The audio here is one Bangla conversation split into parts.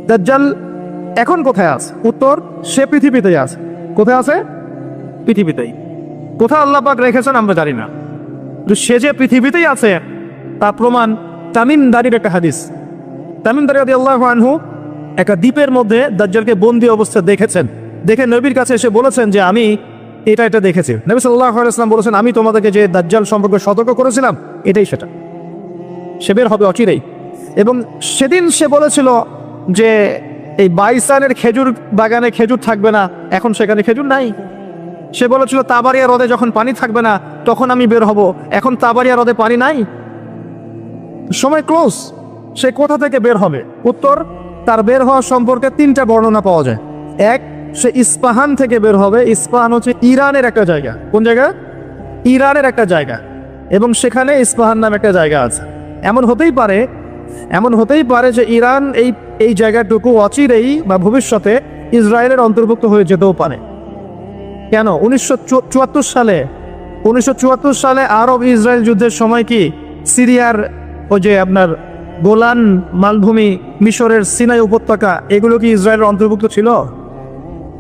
দাজ্জাল এখন কোথায় আছে? উত্তর, সে পৃথিবীতেই আছে। কোথায় আছে? পৃথিবীতেই। কোথায় আল্লাহ পাক রেখেছেন আমরা জানি না, কিন্তু সে যে পৃথিবীতেই আছে তা প্রমাণ তামিম দারির একটা হাদিস। তামিম দারি রাদিয়াল্লাহু আনহু একটা দ্বীপের মধ্যে দাজ্জালকে বন্দী অবস্থায় দেখেছেন। দেখে নবীর কাছে এসে বলেছেন যে আমি এটা দেখেছি। নবী সাল্লাল্লাহু আলাইহি ওয়াসাল্লাম বলেছেন, আমি তোমাদেরকে যে দাজ্জাল সম্পর্কে সতর্ক করেছিলাম এটাই সেটা, সে বের হবে অচিরেই। এবং সেদিন সে বলেছিল যে এই বাইসানের খেজুর বাগানে খেজুর থাকবে না, এখন সেখানে খেজুর নাই। সে বলেছিল তাবারিয়া হ্রদে যখন পানি থাকবে না তখন আমি বের হব, এখন তাবারিয়া হ্রদে পানি নাই, সময় ক্লোজ। সে কোথা থেকে বের হবে? উত্তর, তার বের হওয়া সম্পর্কে তিনটা বর্ণনা পাওয়া যায়। এক, সে ইস্পাহান থেকে বের হবে। ইস্পাহান হচ্ছে ইরানের একটা জায়গা। কোন জায়গা? ইরানের একটা জায়গা, এবং সেখানে ইস্পাহান নামে একটা জায়গা আছে। এমন হতেই পারে যে ইরান এই জায়গাটুকু অচিরেই বা ভবিষ্যতে ইসরায়েলের অন্তর্ভুক্ত হয়ে যেতেও পারে। কেন? 1974 সালে আরব ইসরায়েল যুদ্ধের সময় কি সিরিয়ার ওই যে আপনার গোলান মালভূমি, মিশরের সিনাই উপত্যকা, এগুলো কি ইসরায়েলের অন্তর্ভুক্ত ছিল?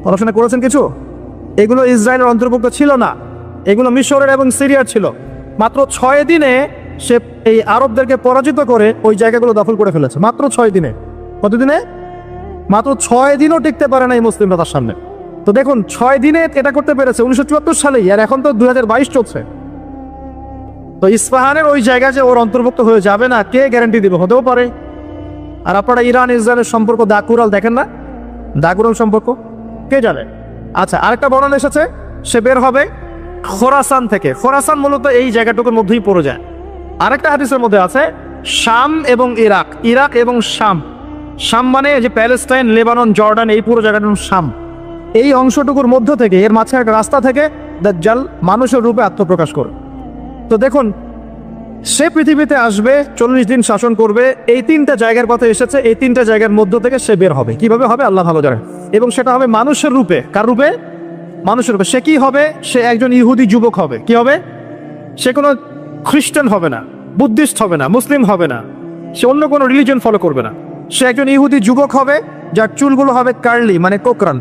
পড়াশোনা করেছেন কিছু? এগুলো ইসরায়েলের অন্তর্ভুক্ত ছিল না, এগুলো মিশরের এবং সিরিয়ার ছিল। মাত্র 6 দিনে সে এই আরবদেরকে পরাজিত করে ওই জায়গাগুলো দখল করে ফেলেছে। মাত্র 6 দিনে। কতদিনে? মাত্র 6 দিনও টিকতে পারে না এই মুসলিমরা তার সামনে। তো দেখুন, 6 দিনে এটা করতে পেরেছে 1974 সালেই, আর এখন তো 2022 চলছে। তো ইস্পাহানের ওই জায়গা যে ওর অন্তর্ভুক্ত হয়ে যাবে না, কে গ্যারান্টি দিবে? হতেও পারে। আর আপনারা ইরান ইসরায়েলের সম্পর্ক দাকুরাল দেখেন না? দাকুরাল সম্পর্ক কে জানে? আচ্ছা, আরেকটা বর্ণনা এসেছে সে বের হবে খোরাসান থেকে। খোরাসান মূলত এই জায়গাটুকুর মধ্যেই পড়ে যায়। আরেকটা হাদিসের মধ্যে আছে শাম এবং ইরাক, ইরাক এবং শাম। শাম মানে যে প্যালেস্টাইন, লেবানন, জর্ডান, এই পুরো জায়গাটার নাম শাম। এই অংশটুকুর মধ্য থেকে, এর মাঝখানে একটা রাস্তা থেকে দাজ্জাল মানুষের রূপে আত্মপ্রকাশ করে। তো দেখুন, সে পৃথিবীতে আসবে, 40 দিন শাসন করবে। এই 3টা জায়গার কথা এসেছে, এই 3টা জায়গার মধ্য থেকে সে বের হবে। কিভাবে হবে আল্লাহ ভালো জানেন। এবং সেটা হবে মানুষের রূপে। কার রূপে? মানুষের রূপে। সে কি হবে? সে একজন ইহুদি যুবক হবে। কি হবে? সে কোনো খ্রিস্টান হবে না, বুদ্ধিস্ট হবে না, মুসলিম হবে না, সে অন্য কোনো রিলিজন ফলো করবে না। সে একজন ইহুদি যুবক হবে, যার চুলগুলো হবে কার্লি, মানে কোকরান।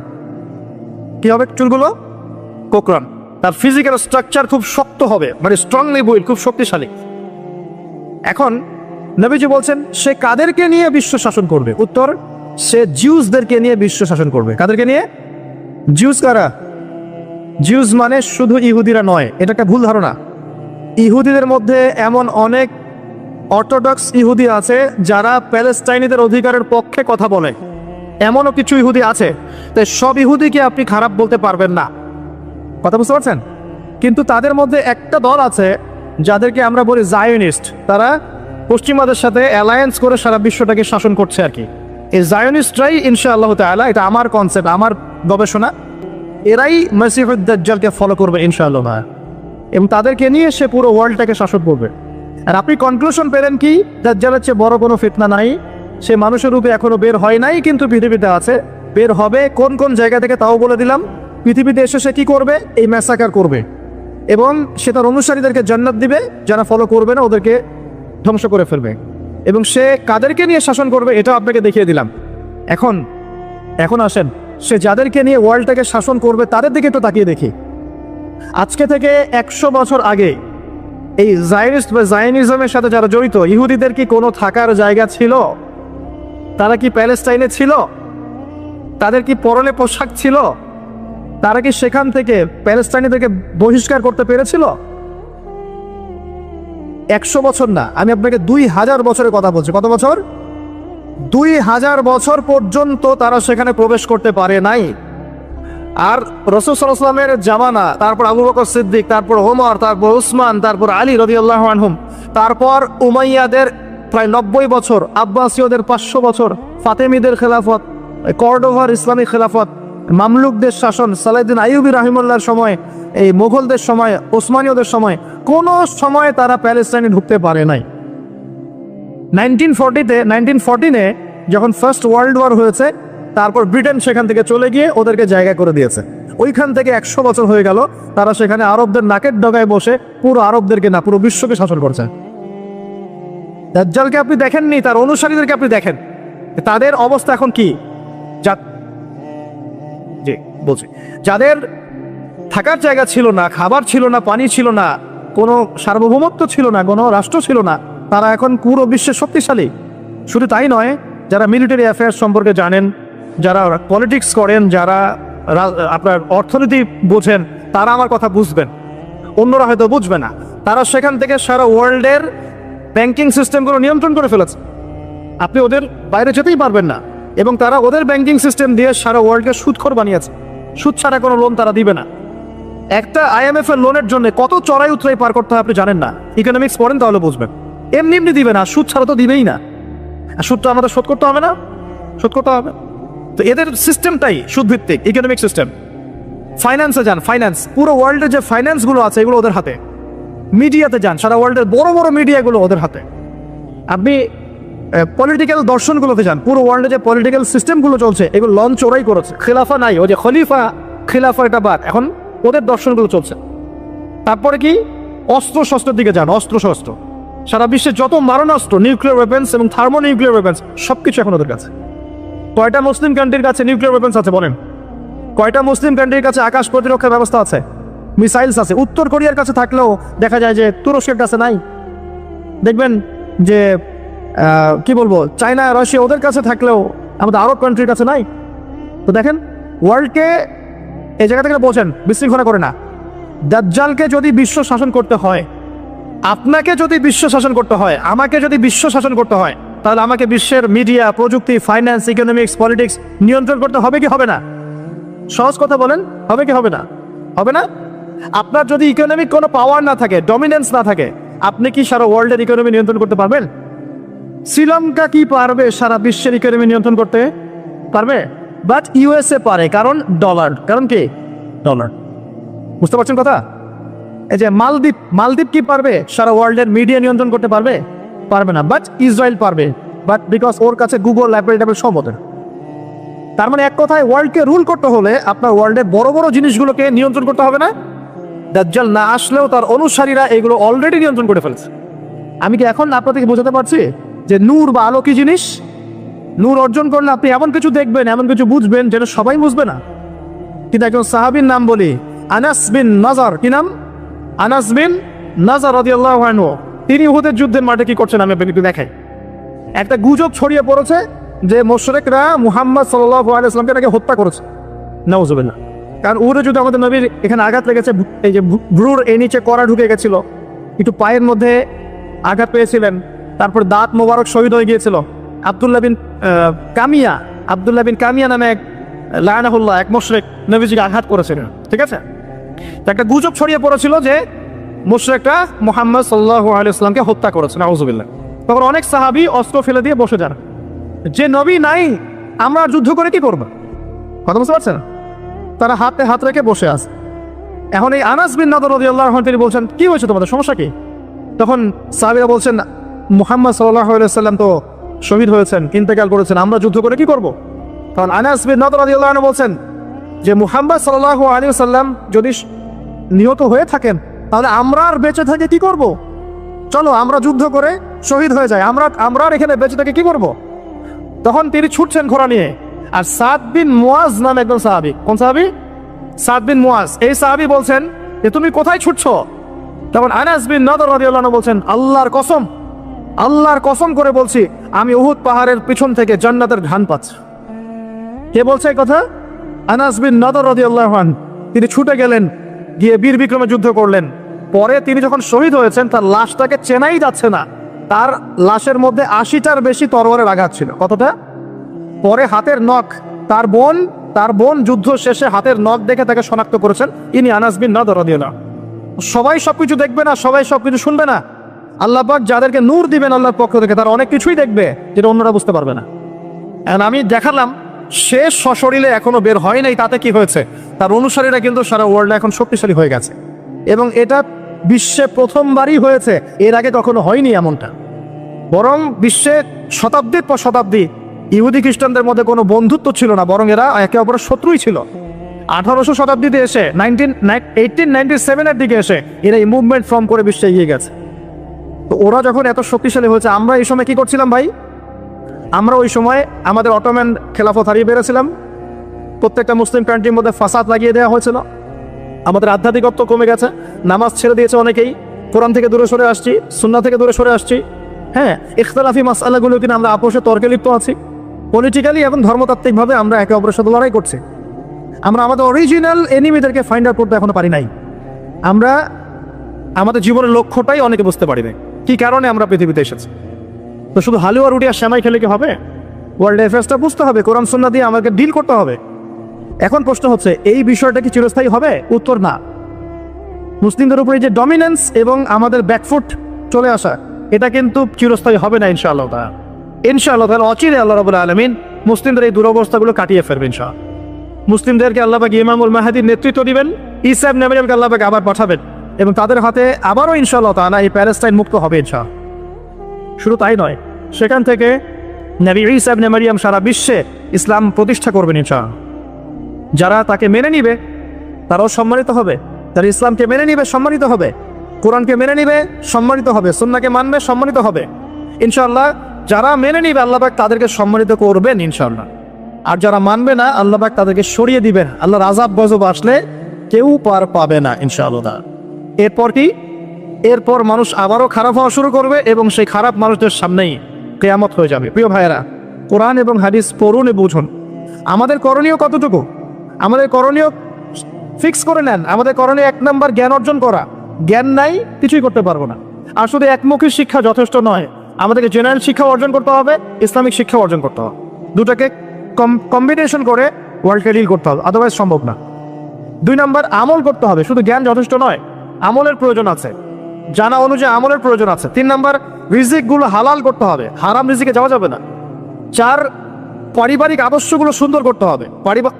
কি হবে? চুলগুলো কোকরান। তার ফিজিক্যাল স্ট্রাকচার খুব শক্ত হবে, মানে স্ট্রংলি বিল্ড, খুব শক্তিশালী। এখন নবীজি বলছেন সে কাদেরকে নিয়ে বিশ্ব শাসন করবে? উত্তর, সে জিউসদেরকে নিয়ে বিশ্ব শাসন করবে। কাদেরকে নিয়ে? জিউস কারা? জিউস মানে শুধু ইহুদিরা নয়, এটা একটা ভুল ধারণা। ইহুদিদের মধ্যে এমন অনেক অর্থোডক্স ইহুদি আছে যারা প্যালেস্টাইনিদের অধিকারের পক্ষে কথা বলে, এমনও কিছু ইহুদি আছে। তাই সব ইহুদিকে আপনি খারাপ বলতে পারবেন না। কথা বুঝতে পারছেন? কিন্তু তাদের মধ্যে একটা দল আছে যাদেরকে আমরা বলি জায়োনিস্ট। তারা পশ্চিমাদের সাথে অ্যালায়েন্স করে সারা বিশ্বটাকে শাসন করছে আর কি। এই জায়োনিস্টরাই ইনশাআল্লাহ তাআলা, এটা আমার কনসেপ্ট, আমার গবেষণা, এরাই মসিহুদ দাজ্জালকে ফলো করবে ইনশাআল্লাহ, এবং তাদেরকে নিয়ে সে পুরো ওয়ার্ল্ডটাকে শাসন করবে। আর আপনি কনক্লুশন পেলেন কি? দাজ্জালের চেয়ে বড় কোনো ফিতনা নাই। সে মানুষের রূপে এখনো বের হয় নাই, কিন্তু পৃথিবীতে আছে, বের হবে। কোন কোন জায়গা থেকে তাও বলে দিলাম। পৃথিবীতে এসে সে কি করবে? এই ম্যাসাকার করবে, এবং সে তার অনুসারীদেরকে জান্নাত দিবে, যারা ফলো করবে না ওদেরকে ধ্বংস করে ফেলবে। এবং সে কাদেরকে নিয়ে শাসন করবে এটা আপনাকে দেখিয়ে দিলাম। এখন আসেন, সে যাদেরকে নিয়ে ওয়ার্ল্ডটাকে শাসন করবে তাদের দিকে একটু তাকিয়ে দেখি। আজকে থেকে 100 বছর আগে এই জায়নিস্ট বা জায়নিজমের সাথে যারা জড়িত, ইহুদিদের কি কোনো থাকার জায়গা ছিল? তারা কি প্যালেস্টাইনে ছিল? তাদের কি পরনে পোশাক ছিল? তারা কি সেখান থেকে প্যালেস্টাইনিদেরকে বহিষ্কার করতে পেরেছিল? 100 বছর না, আমি আপনাকে 2000 বছরের কথা বলছি। কত বছর? 2000 বছর পর্যন্ত তারা সেখানে প্রবেশ করতে পারে নাই। আর রাসূল সাল্লাল্লাহু আলাইহি ওয়াসাল্লামের জামানা, তারপর আবু বকর সিদ্দিক, তারপর ওমর, তারপর উসমান, তারপর আলী রাদিয়াল্লাহু আনহুম, তারপর উমাইয়াদের প্রায় 90 বছর, আব্বাসীয়দের 500 বছর, ফাতেমিদের খেলাফত, কর্ডোভার ইসলামিক খেলাফত, মামলুকদের শাসন, সালাউদ্দিন আইয়ুবী রাহিমাহুল্লাহর সময়, এই মুঘলদের সময়, ওসমানীয়দের সময়, কোনো সময় তারা প্যালেস্টাইনে ঢুকতে পারে নাই। 1914-এ যখন ফার্স্ট ওয়ার্ল্ড ওয়ার হয়েছে, তারপর ব্রিটেন সেখান থেকে চলে গিয়ে ওদেরকে জায়গা করে দিয়েছে। ওইখান থেকে 100 বছর হয়ে গেল তারা সেখানে আরবদের নাকের ডগায় বসে পুরো আরবদেরকে না, পুরো বিশ্বকে শাসন করছে। দাজ্জালকে আপনি দেখেননি, তার অনুসারীদেরকে আপনি দেখেন। তাদের অবস্থা এখন কি? জি বলছি, যাদের থাকার জায়গা ছিল না, খাবার ছিল না, পানি ছিল না, কোনো সার্বভৌমত্ব ছিল না, কোনো রাষ্ট্র ছিল না, তারা এখন পুরো বিশ্বে শক্তিশালী। শুধু তাই নয়, যারা মিলিটারি অ্যাফেয়ার্স সম্পর্কে জানেন, যারা পলিটিক্স করেন, যারা আপনার অর্থনীতি বোঝেন, তারা আমার কথা বুঝবেন, অন্যরা হয়তো বুঝবে না। তারা সেখান থেকে সারা ওয়ার্ল্ডের ব্যাংকিং সিস্টেমগুলো নিয়ন্ত্রণ করে ফেলেছে। আপনি ওদের বাইরে যেতেই পারবেন না। এবং তারা ওদের ব্যাংকিং সিস্টেম দিয়ে সারা ওয়ার্ল্ডকে সুদখোর বানিয়েছে। সুদ ছাড়া কোনো লোন তারা দিবে না। একটা IMF এর লোনের জন্য কত চড়াই উতরাই পার করতে হয় আপনি জানেন না। ইকোনমিক্স পড়েন তাহলে বুঝবেন। এমনি এমনি দিবে না, সুদ ছাড়া তো দিবেই না। আর সুদটা আমাদের শোধ করতে হবে না, শোধ করতে হবে। তো এদের সিস্টেমটাই সুদভিত্তিক ইকোনমিক সিস্টেম। ফাইন্যান্সে যান, ফাইন্যান্স, পুরো ওয়ার্ল্ডের যে ফাইন্যান্সগুলো আছে এগুলো ওদের হাতে। মিডিয়াতে যান, সারা ওয়ার্ল্ডের বড় বড় মিডিয়াগুলো ওদের হাতে। আপনি পলিটিক্যাল দর্শনগুলোতে যান, পুরো ওয়ার্ল্ডে যে পলিটিক্যাল সিস্টেমগুলো চলছে এগুলো লঞ্চ ওরাই করেছে। খিলাফা নাই, ওই যে খলিফা খিলাফা এটা বাদ, এখন ওদের দর্শনগুলো চলছে। তারপরে কি, অস্ত্র শস্ত্রের দিকে যান, অস্ত্র শস্ত্র, সারা বিশ্বে যত মারণাস্ত্র, নিউক্লিয়ার ওয়েপেন্স এবং থার্মো নিউক্লিয়ার ওয়েপেন্স সবকিছু এখন ওদের কাছে। কয়টা মুসলিম কান্ট্রির কাছে নিউক্লিয়ার ওয়েপেন্স আছে বলেন? কয়টা মুসলিম কান্ট্রির কাছে আকাশ প্রতিরক্ষা ব্যবস্থা আছে, মিসাইলস আছে? উত্তর কোরিয়ার কাছে থাকলেও দেখা যায় যে তুরস্কের কাছে নাই। দেখবেন যে কি বলবো, চায়না, রাশিয়া ওদের কাছে থাকলেও আমাদের আরব কান্ট্রির কাছে নাই। তো দেখেন, ওয়ার্ল্ডকে এই জায়গা থেকে বোঝেন, বিশৃঙ্খলা করে না। দাজ্জালকে যদি বিশ্ব শাসন করতে হয়, আপনাকে যদি বিশ্ব শাসন করতে হয়, আমাকে যদি বিশ্ব শাসন করতে হয়, তাহলে আমাকে বিশ্বের মিডিয়া, প্রযুক্তি, ফাইন্যান্স, ইকোনমিক্স, পলিটিক্স নিয়ন্ত্রণ করতে হবে কি হবে না? সহজ কথা বলেন, হবে কি হবে না? হবে না? আপনার যদি ইকোনমিক কোনো পাওয়ার না থাকে, ডমিনেন্স না থাকে, আপনি কি সারা ওয়ার্ল্ডের ইকোনমি নিয়ন্ত্রণ করতে পারবেন? শ্রীলঙ্কা কি পারবে সারা বিশ্বের ইকোনমি নিয়ন্ত্রণ করতে? পারবে? বাট USA পারে, কারণ ডলার। কারণ কি? ডলার। বুঝতে পারছেন কথা? এই যে মালদ্বীপ কি পারবে সারা ওয়ার্ল্ডের মিডিয়া নিয়ন্ত্রণ করতে পারবে? পারবে না। বাট ইসরায়েল পারবে, বাট বিকজ ওর কাছে গুগল, অ্যাপল সব ওদের। তার মানে এক কথায়, ওয়ার্ল্ডকে রুল করতে হলে আপনার ওয়ার্ল্ডের বড় বড় জিনিসগুলোকে নিয়ন্ত্রণ করতে হবে না? দাজ্জাল না আসলেও তার অনুসারীরা এগুলো অলরেডি নিয়ন্ত্রণ করে ফেলছে। আমি কি এখন আপনাদেরকে বোঝাতে পারছি যে নূর বা আলো কি জিনিস? নূর অর্জন করলে আপনি এমন কিছু দেখবেন, এমন কিছু বুঝবেন যেটা সবাই বুঝবে না। কিন্তু একজন সাহাবীর নাম বলি, আনাস বিন নাজার। কি নাম? আনাস বিন নাজার রাদিয়াল্লাহু আনহু। তিনি উহুদের যুদ্ধের মাঠে কি করছেন আমি আপনাকে একটু দেখাই। একটা গুজব ছড়িয়ে পড়েছে যে মুশরিকরা মুহাম্মদ সাল্লাল্লাহু আলাইহি ওয়াসাল্লামকে নাকি হত্যা করেছে। নাউজুবিল্লাহ। কারণ উহুদের যুদ্ধে আমাদের নবীর এখানে আঘাত লেগেছে, এই যে ভ্রুর এই নিচে কড়া ঢুকে গেছিল, একটু পায়ের মধ্যে আঘাত পেয়েছিলেন, তারপর দাঁত মোবারক শহীদ হয়ে গিয়েছিল। আব্দুল্লাহ বিন কামিয়া নামে এক লায়নাহুল্লাহ, এক মুশরিক নবীজিকে আঘাত করেছিলেন। ঠিক আছে, তো একটা গুজব ছড়িয়ে পড়েছিল যে মুশরিকরা মুহাম্মদ সাল্লাল্লাহু আলাইহি ওয়াসাল্লামকে হত্যা করেছে। নাউজুবিল্লাহ। তখন অনেক সাহাবী অস্ত্র ফেলে দিয়ে বসে যান, যে নবী নাই, আমরা যুদ্ধ করে কি করব? কথা বুঝতে পারছেন? তারা হাতে হাত রেখে বসে আছে। এখন এই আনাস বিন নাদর রাদিয়াল্লাহু আনহু তিনি বলছেন, কি হয়েছে তোমাদের, সমস্যা কি? তখন সাহাবীরা বলছেন, মুহাম্মদ সাল্লাল্লাহু আলাইহি ওয়াসাল্লাম তো শহীদ হয়েছেন, ইন্তেকাল করেছেন, আমরা যুদ্ধ করে কি করব? তখন আনাস বিন নাদর রাদিয়াল্লাহু আনহু বলছেন যে মুহাম্মদ সাল্লাল্লাহু আলাইহি ওয়াসাল্লাম যদি নিহত হয়ে থাকেন, তাহলে আমরা আর বেঁচে থেকে কি করব? চলো আমরা যুদ্ধ করে শহীদ হয়ে যাই, আমরা এখানে বেঁচে থেকে কি করব? তখন তিনি ছুটছেন ঘোড়া নিয়ে। আর সাদ বিন মুয়াজ নামে একজন সাহাবী। কোন সাহাবী? সাদ বিন মুয়াজ। এই সাহাবী বলছেন যে তুমি কোথায় ছুটছো? তখন আনাস বিন নাদর রাদিয়াল্লাহু আনহু বলছেন, আল্লাহর কসম করে বলছি, আমি উহুদ পাহাড়ের পিছন থেকে জান্নাতের ঘ্রাণ পাচ্ছি। কে বলছে এই কথা? আনাস বিন নাদর রাদিয়াল্লাহু আনহু। তিনি ছুটে গেলেন, গিয়ে বীর বিক্রমে যুদ্ধ করলেন। পরে তিনি যখন শহীদ হয়েছেন, তার লাশটাকে চেনাই যাচ্ছে না। তার লাশের মধ্যে 80টার বেশি তরবারের আঘাত ছিল। কতটা? পরে হাতের নখ, তার বোন যুদ্ধ শেষে হাতের নখ দেখে তাকে শনাক্ত করেছেন, ইনি আনাস বিন নাদর রাদিয়াল্লাহু আনহু। সবাই সবকিছু দেখবে না, সবাই সবকিছু শুনবে না। আল্লাহ পাক যাদেরকে নূর দিবেন আল্লাহর পক্ষ থেকে, তারা অনেক কিছুই দেখবে যেটা অন্যরা বুঝতে পারবে না। আমি দেখালাম শেষ সশরীরে এখনো বের হয় নাই, তাতে কি হয়েছে? তার অনুসারীরা কিন্তু সারা ওয়ার্ল্ডে এখন শক্তিশালী হয়ে গেছে, এবং এটা বিশ্বে প্রথমবারই হয়েছে। এর আগে কখনো হয়নি এমনটা। বরং বিশ্বে শতাব্দীর পর শতাব্দী ইহুদি খ্রিস্টানদের মধ্যে কোনো বন্ধুত্ব ছিল না, বরং এরা একে অপরের শত্রুই ছিল। 1800 শতাব্দীতে এসে 1897-এর দিকে এসে এরা এই মুভমেন্ট ফর্ম করে বিশ্বে এগিয়ে গেছে। তো ওরা যখন এত শক্তিশালী হয়েছে, আমরা এই সময় কি করছিলাম ভাই? আমরা ওই সময় আমাদের অটোম্যান খেলাফত হারিয়ে বেড়েছিলাম, প্রত্যেকটা মুসলিম কান্ট্রির মধ্যে ফাসাদ লাগিয়ে দেওয়া হয়েছিল, আমাদের আধ্যাত্মিকত্ব কমে গেছে, নামাজ ছেড়ে দিয়েছে অনেকেই, কোরআন থেকে দূরে সরে আসছি, সুন্নাহ থেকে দূরে সরে আসছি। হ্যাঁ, ইখতিলাফি মাসআলাগুলো কিনা আমরা আপোষে তর্কে লিপ্ত আছি, পলিটিক্যালি এবং ধর্মতাত্ত্বিকভাবে আমরা একে অপরের সাথে লড়াই করছি। আমরা আমাদের অরিজিনাল এনিমিদেরকে ফাইন্ড আউট করতে এখনো পারি নাই। আমরা আমাদের জীবনের লক্ষ্যটাই অনেকে বুঝতে পারি নাই, কি কারণে আমরা পৃথিবীতে এসেছি। তো শুধু হালুয়া রুটি আর সেমাই খেলে কি হবে? ওয়ার্ল্ড অ্যাফেয়ার্সটা বুঝতে হবে, কোরআন সুন্নাহ দিয়ে আমাকে ডিল করতে হবে। এখন প্রশ্ন হচ্ছে, এই বিষয়টা কি চিরস্থায়ী হবে? উত্তর না। মুসলিমদের উপরে যে ডমিনেন্স এবং আমাদের ব্যাকফুট চলে আসা, এটা কিন্তু চিরস্থায়ী হবে না ইনশাআল্লাহ তাআলা। ইনশাআল্লাহ তাআলা অচিরে আল্লাহ রাব্বুল আলামিন মুসলিমদের এই দুরবস্থাগুলো কাটিয়ে ফেলবেন ইনশাআল্লাহ। মুসলিমদেরকে আল্লাহ পাক ইমামুল মাহদীর নেতৃত্ব দিবেন, ঈসা ইবনে মারইয়ামকে আল্লাহ পাক আবার পাঠাবেন এবং তাদের হাতে আবারও ইনশাআল্লাহ তাআলা এই প্যালেস্টাইন মুক্ত হবে ইনশাআল্লাহ। শুধু তাই নয়, সেখান থেকে নবী ঈসা ইবনে মারইয়াম সারা বিশ্বে ইসলাম প্রতিষ্ঠা করবেন ইনশাআল্লাহ। যারা তাকে মেনে নিবে তারাও সম্মানিত হবে, যারা ইসলামকে মেনে নিবে সম্মানিত হবে, কোরআনকে মেনে নিবে সম্মানিত হবে, সুন্নাহকে মানবে সম্মানিত হবে ইনশাআল্লাহ। যারা মেনে নিবে আল্লাহ পাক তাদেরকে সম্মানিত করবেন ইনশাআল্লাহ, আর যারা মানবে না আল্লাহ পাক তাদেরকে সরিয়ে দিবেন। আল্লাহর আযাব গজব আসলে কেউ পার পাবে না ইনশাআল্লাহ। এরপর কি? এরপর মানুষ আবারও খারাপ হওয়া শুরু করবে এবং সেই খারাপ মানুষদের সামনেই কিয়ামত হয়ে যাবে। প্রিয় ভাইয়েরা, কোরআন এবং হাদিস পড়ুন এবং বুঝুন। আমাদের করণীয় কতটুকু? আমাদের করণীয় ফিক্স করে নেন। আমাদের করণীয় 1 নম্বর জ্ঞান অর্জন করা। জ্ঞান নাই, কিছুই করতে পারবো না। আর শুধু একমুখী শিক্ষা যথেষ্ট নয়, আমাদেরকে জেনারেল শিক্ষা অর্জন করতে হবে, ইসলামিক শিক্ষা অর্জন করতে হবে। দুটাকে কম্বিনেশন করে ওয়ার্ল্ডকে ডিল করতে হবে, আদারওয়াইজ সম্ভব না। 2 নম্বর আমল করতে হবে, শুধু জ্ঞান যথেষ্ট নয়, আমলের প্রয়োজন আছে, জানা অনুযায়ী আমলের প্রয়োজন আছে। 3 নম্বর রিজিকগুলো হালাল করতে হবে, হারাম রিজিকে যাওয়া যাবে না। 4 পারিবারিক আদর্শগুলো সুন্দর করতে হবে,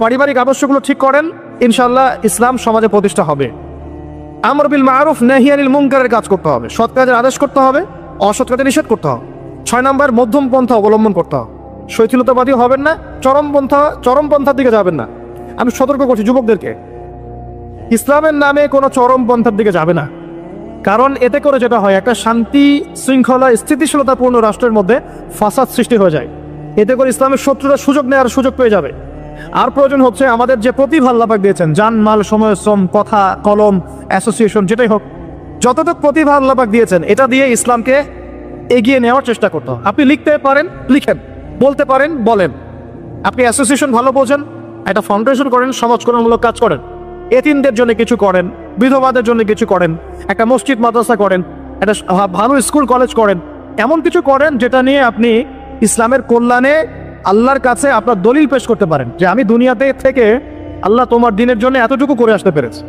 পারিবারিক আদর্শগুলো ঠিক করেন, ইনশাআল্লাহ ইসলাম সমাজে প্রতিষ্ঠা হবে। আমর বিল মারুফ নাহি আনিল মুনকারের কাজ করতে হবে, সৎ কাজের আদেশ করতে হবে, অসৎ কাজে নিষেধ করতে হবে। 6 নম্বর মধ্যম পন্থা অবলম্বন করতে হবে, শৈথিলতাবাদী হবেন না, চরমপন্থার দিকে যাবেন না। আমি সতর্ক করছি যুবকদেরকে, ইসলামের নামে কোনো চরমপন্থার দিকে যাবে না। কারণ এতে করে যেটা হয়, একটা শান্তি শৃঙ্খলা স্থিতিশীলতাপূর্ণ রাষ্ট্রের মধ্যে ফাসাদ সৃষ্টি হয়ে যায়। এতে করে ইসলামের শত্রুরা সুযোগ নেওয়ার সুযোগ পেয়ে যাবে। আর প্রয়োজন হচ্ছে আমাদের যে প্রতিভা আল্লাহ পাক দিয়েছেন, জান মাল সময় শ্রম কথা কলম অ্যাসোসিয়েশন যেটাই হোক, যতটুকু প্রতিভা আল্লাহ পাক দিয়েছেন এটা দিয়ে ইসলামকে এগিয়ে নেওয়ার চেষ্টা করতে হবে। আপনি লিখতে পারেন লিখেন, বলতে পারেন বলেন, আপনি অ্যাসোসিয়েশন ভালো বোঝেন, একটা ফাউন্ডেশন করেন, সমাজকরণমূলক কাজ করেন, এতিমদের জন্য কিছু করেন, বিধবাদের জন্য কিছু করেন, একটা মসজিদ মাদ্রাসা করেন, একটা ভালো স্কুল কলেজ করেন, এমন কিছু করেন যেটা নিয়ে আপনি ইসলামের কল্যাণে আল্লাহর কাছে আপনার দলিল পেশ করতে পারেন যে আমি দুনিয়াতে থেকে আল্লাহ তোমার দিনের জন্য এতটুকু করে আসতে পেরেছি।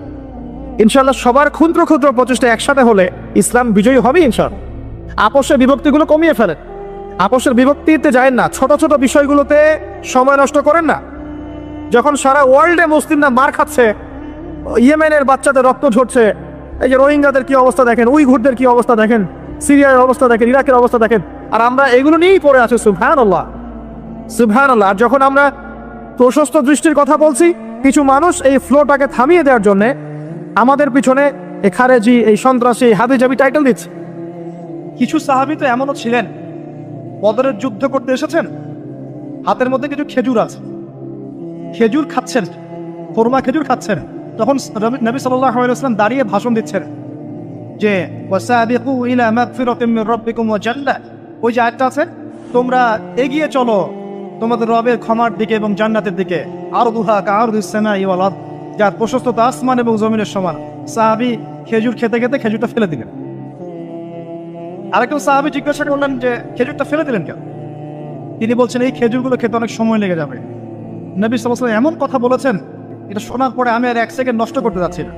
ইনশাআল্লাহ সবার ক্ষুদ্র ক্ষুদ্র প্রচেষ্টা একসাথে হলে ইসলাম বিজয়ী হবে ইনশাআল্লাহ। আপোষের বিভক্তিগুলো কমিয়ে ফেলেন, আপোষের বিভক্তিতে যায় না, ছোট ছোট বিষয়গুলোতে সময় নষ্ট করেন না। যখন সারা ওয়ার্ল্ডে মুসলিমরা মার খাচ্ছে, ইয়েমেনের বাচ্চাদের রক্ত ঝরছে, এই যে রোহিঙ্গাদের কি অবস্থা দেখেন, উইঘুরদের কি অবস্থা দেখেন, সিরিয়ার অবস্থা দেখেন, ইরাকের অবস্থা দেখেন, আর আমরা এগুলো নিয়েই পড়ে আছি। সুবহানাল্লাহ সুবহানাল্লাহ। আর যখন আমরা প্রশস্ত দৃষ্টির কথা বলছি, কিছু মানুষ এই ফ্লোটাকে থামিয়ে দেওয়ার জন্য আমাদের পিছনে এই খারেজি, এই সন্ত্রাসী, হাবিজাবি টাইটেল দিচ্ছে। কিছু সাহাবী তো এমনও ছিলেন, বদরের যুদ্ধ করতে এসেছেন, হাতের মধ্যে কিছু খেজুর আছে, খেজুর খাচ্ছেন, খোরমা খেজুর খাচ্ছেন। তখন নবী সাল্লাল্লাহু আলাইহি ওয়াসাল্লাম দাঁড়িয়ে ভাষণ দিচ্ছেন যে ওয়াসাবিকু ইলা মাগফিরাতিম মির রাব্বিকুম ওয়া জান্নাহ। ওই যে আয়াতটা আছে, তোমরা এগিয়ে চলো তোমাদের রবের ক্ষমার দিকে এবং জান্নাতের দিকে। আরদুহা কাআরদিস সামাই ওয়াল আরদ, যার প্রশস্ততা আসমান এবং জমিনের সমান। সাহাবী খেজুর খেতে খেতে খেজুরটা ফেলে দিলেন। আরেকজন সাহাবী জিজ্ঞাসা করলেন যে খেজুরটা ফেলে দিলেন কেন? তিনি বলছেন এই খেজুরগুলো খেতে অনেক সময় লেগে যাবে। নবী সাল্লাল্লাহু আলাইহি ওয়াসাল্লাম এমন কথা বলেছেন, এটা শোনার পরে আমি আর 1 সেকেন্ড নষ্ট করতে যাচ্ছি না।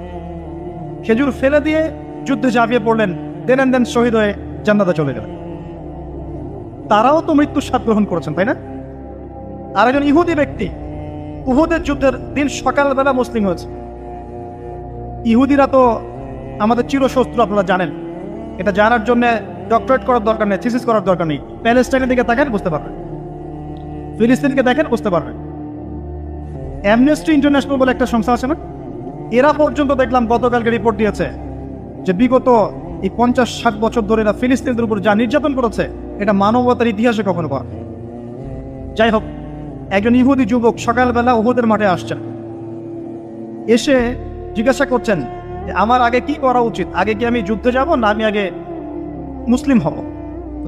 খেজুর ফেলে দিয়ে যুদ্ধে ঝাঁপিয়ে পড়লেন, দেন শহীদ হয়ে জান্নাতে চলে গেলেন। তারাও তো মৃত্যুর স্বাদ গ্রহণ করেছেন, তাই না? আর একজন ইহুদি ব্যক্তি উহুদের যুদ্ধের দিন সকালবেলা মুসলিম হয়েছে। ইহুদিরা তো আমাদের চিরশত্রু, আপনারা জানেন। এটা জানার জন্য ডক্টরেট করার দরকার নেই, থিসিস করার দরকার নেই। প্যালেস্টাইনের দিকে তাকান বুঝতে পারবেন, ফিলিস্তিনকে দেখেন বুঝতে পারবেন। অ্যামনেস্টি ইন্টারন্যাশনাল বলে একটা সংস্থা আছে না, এরা পর্যন্ত দেখলাম গতকালকে রিপোর্ট দিয়েছে যে বিগত এই 50-60 বছর ধরে এরা ফিলিস্তিনদের উপর যা নির্যাতন করেছে, এটা মানবতার ইতিহাসে কখনো করা। যাই হোক, একজন ইহুদি যুবক সকালবেলা উহুদের মাঠে আসছেন, এসে জিজ্ঞাসা করছেন আমার আগে কি করা উচিত, আগে কি আমি যুদ্ধে যাব না আমি আগে মুসলিম হব?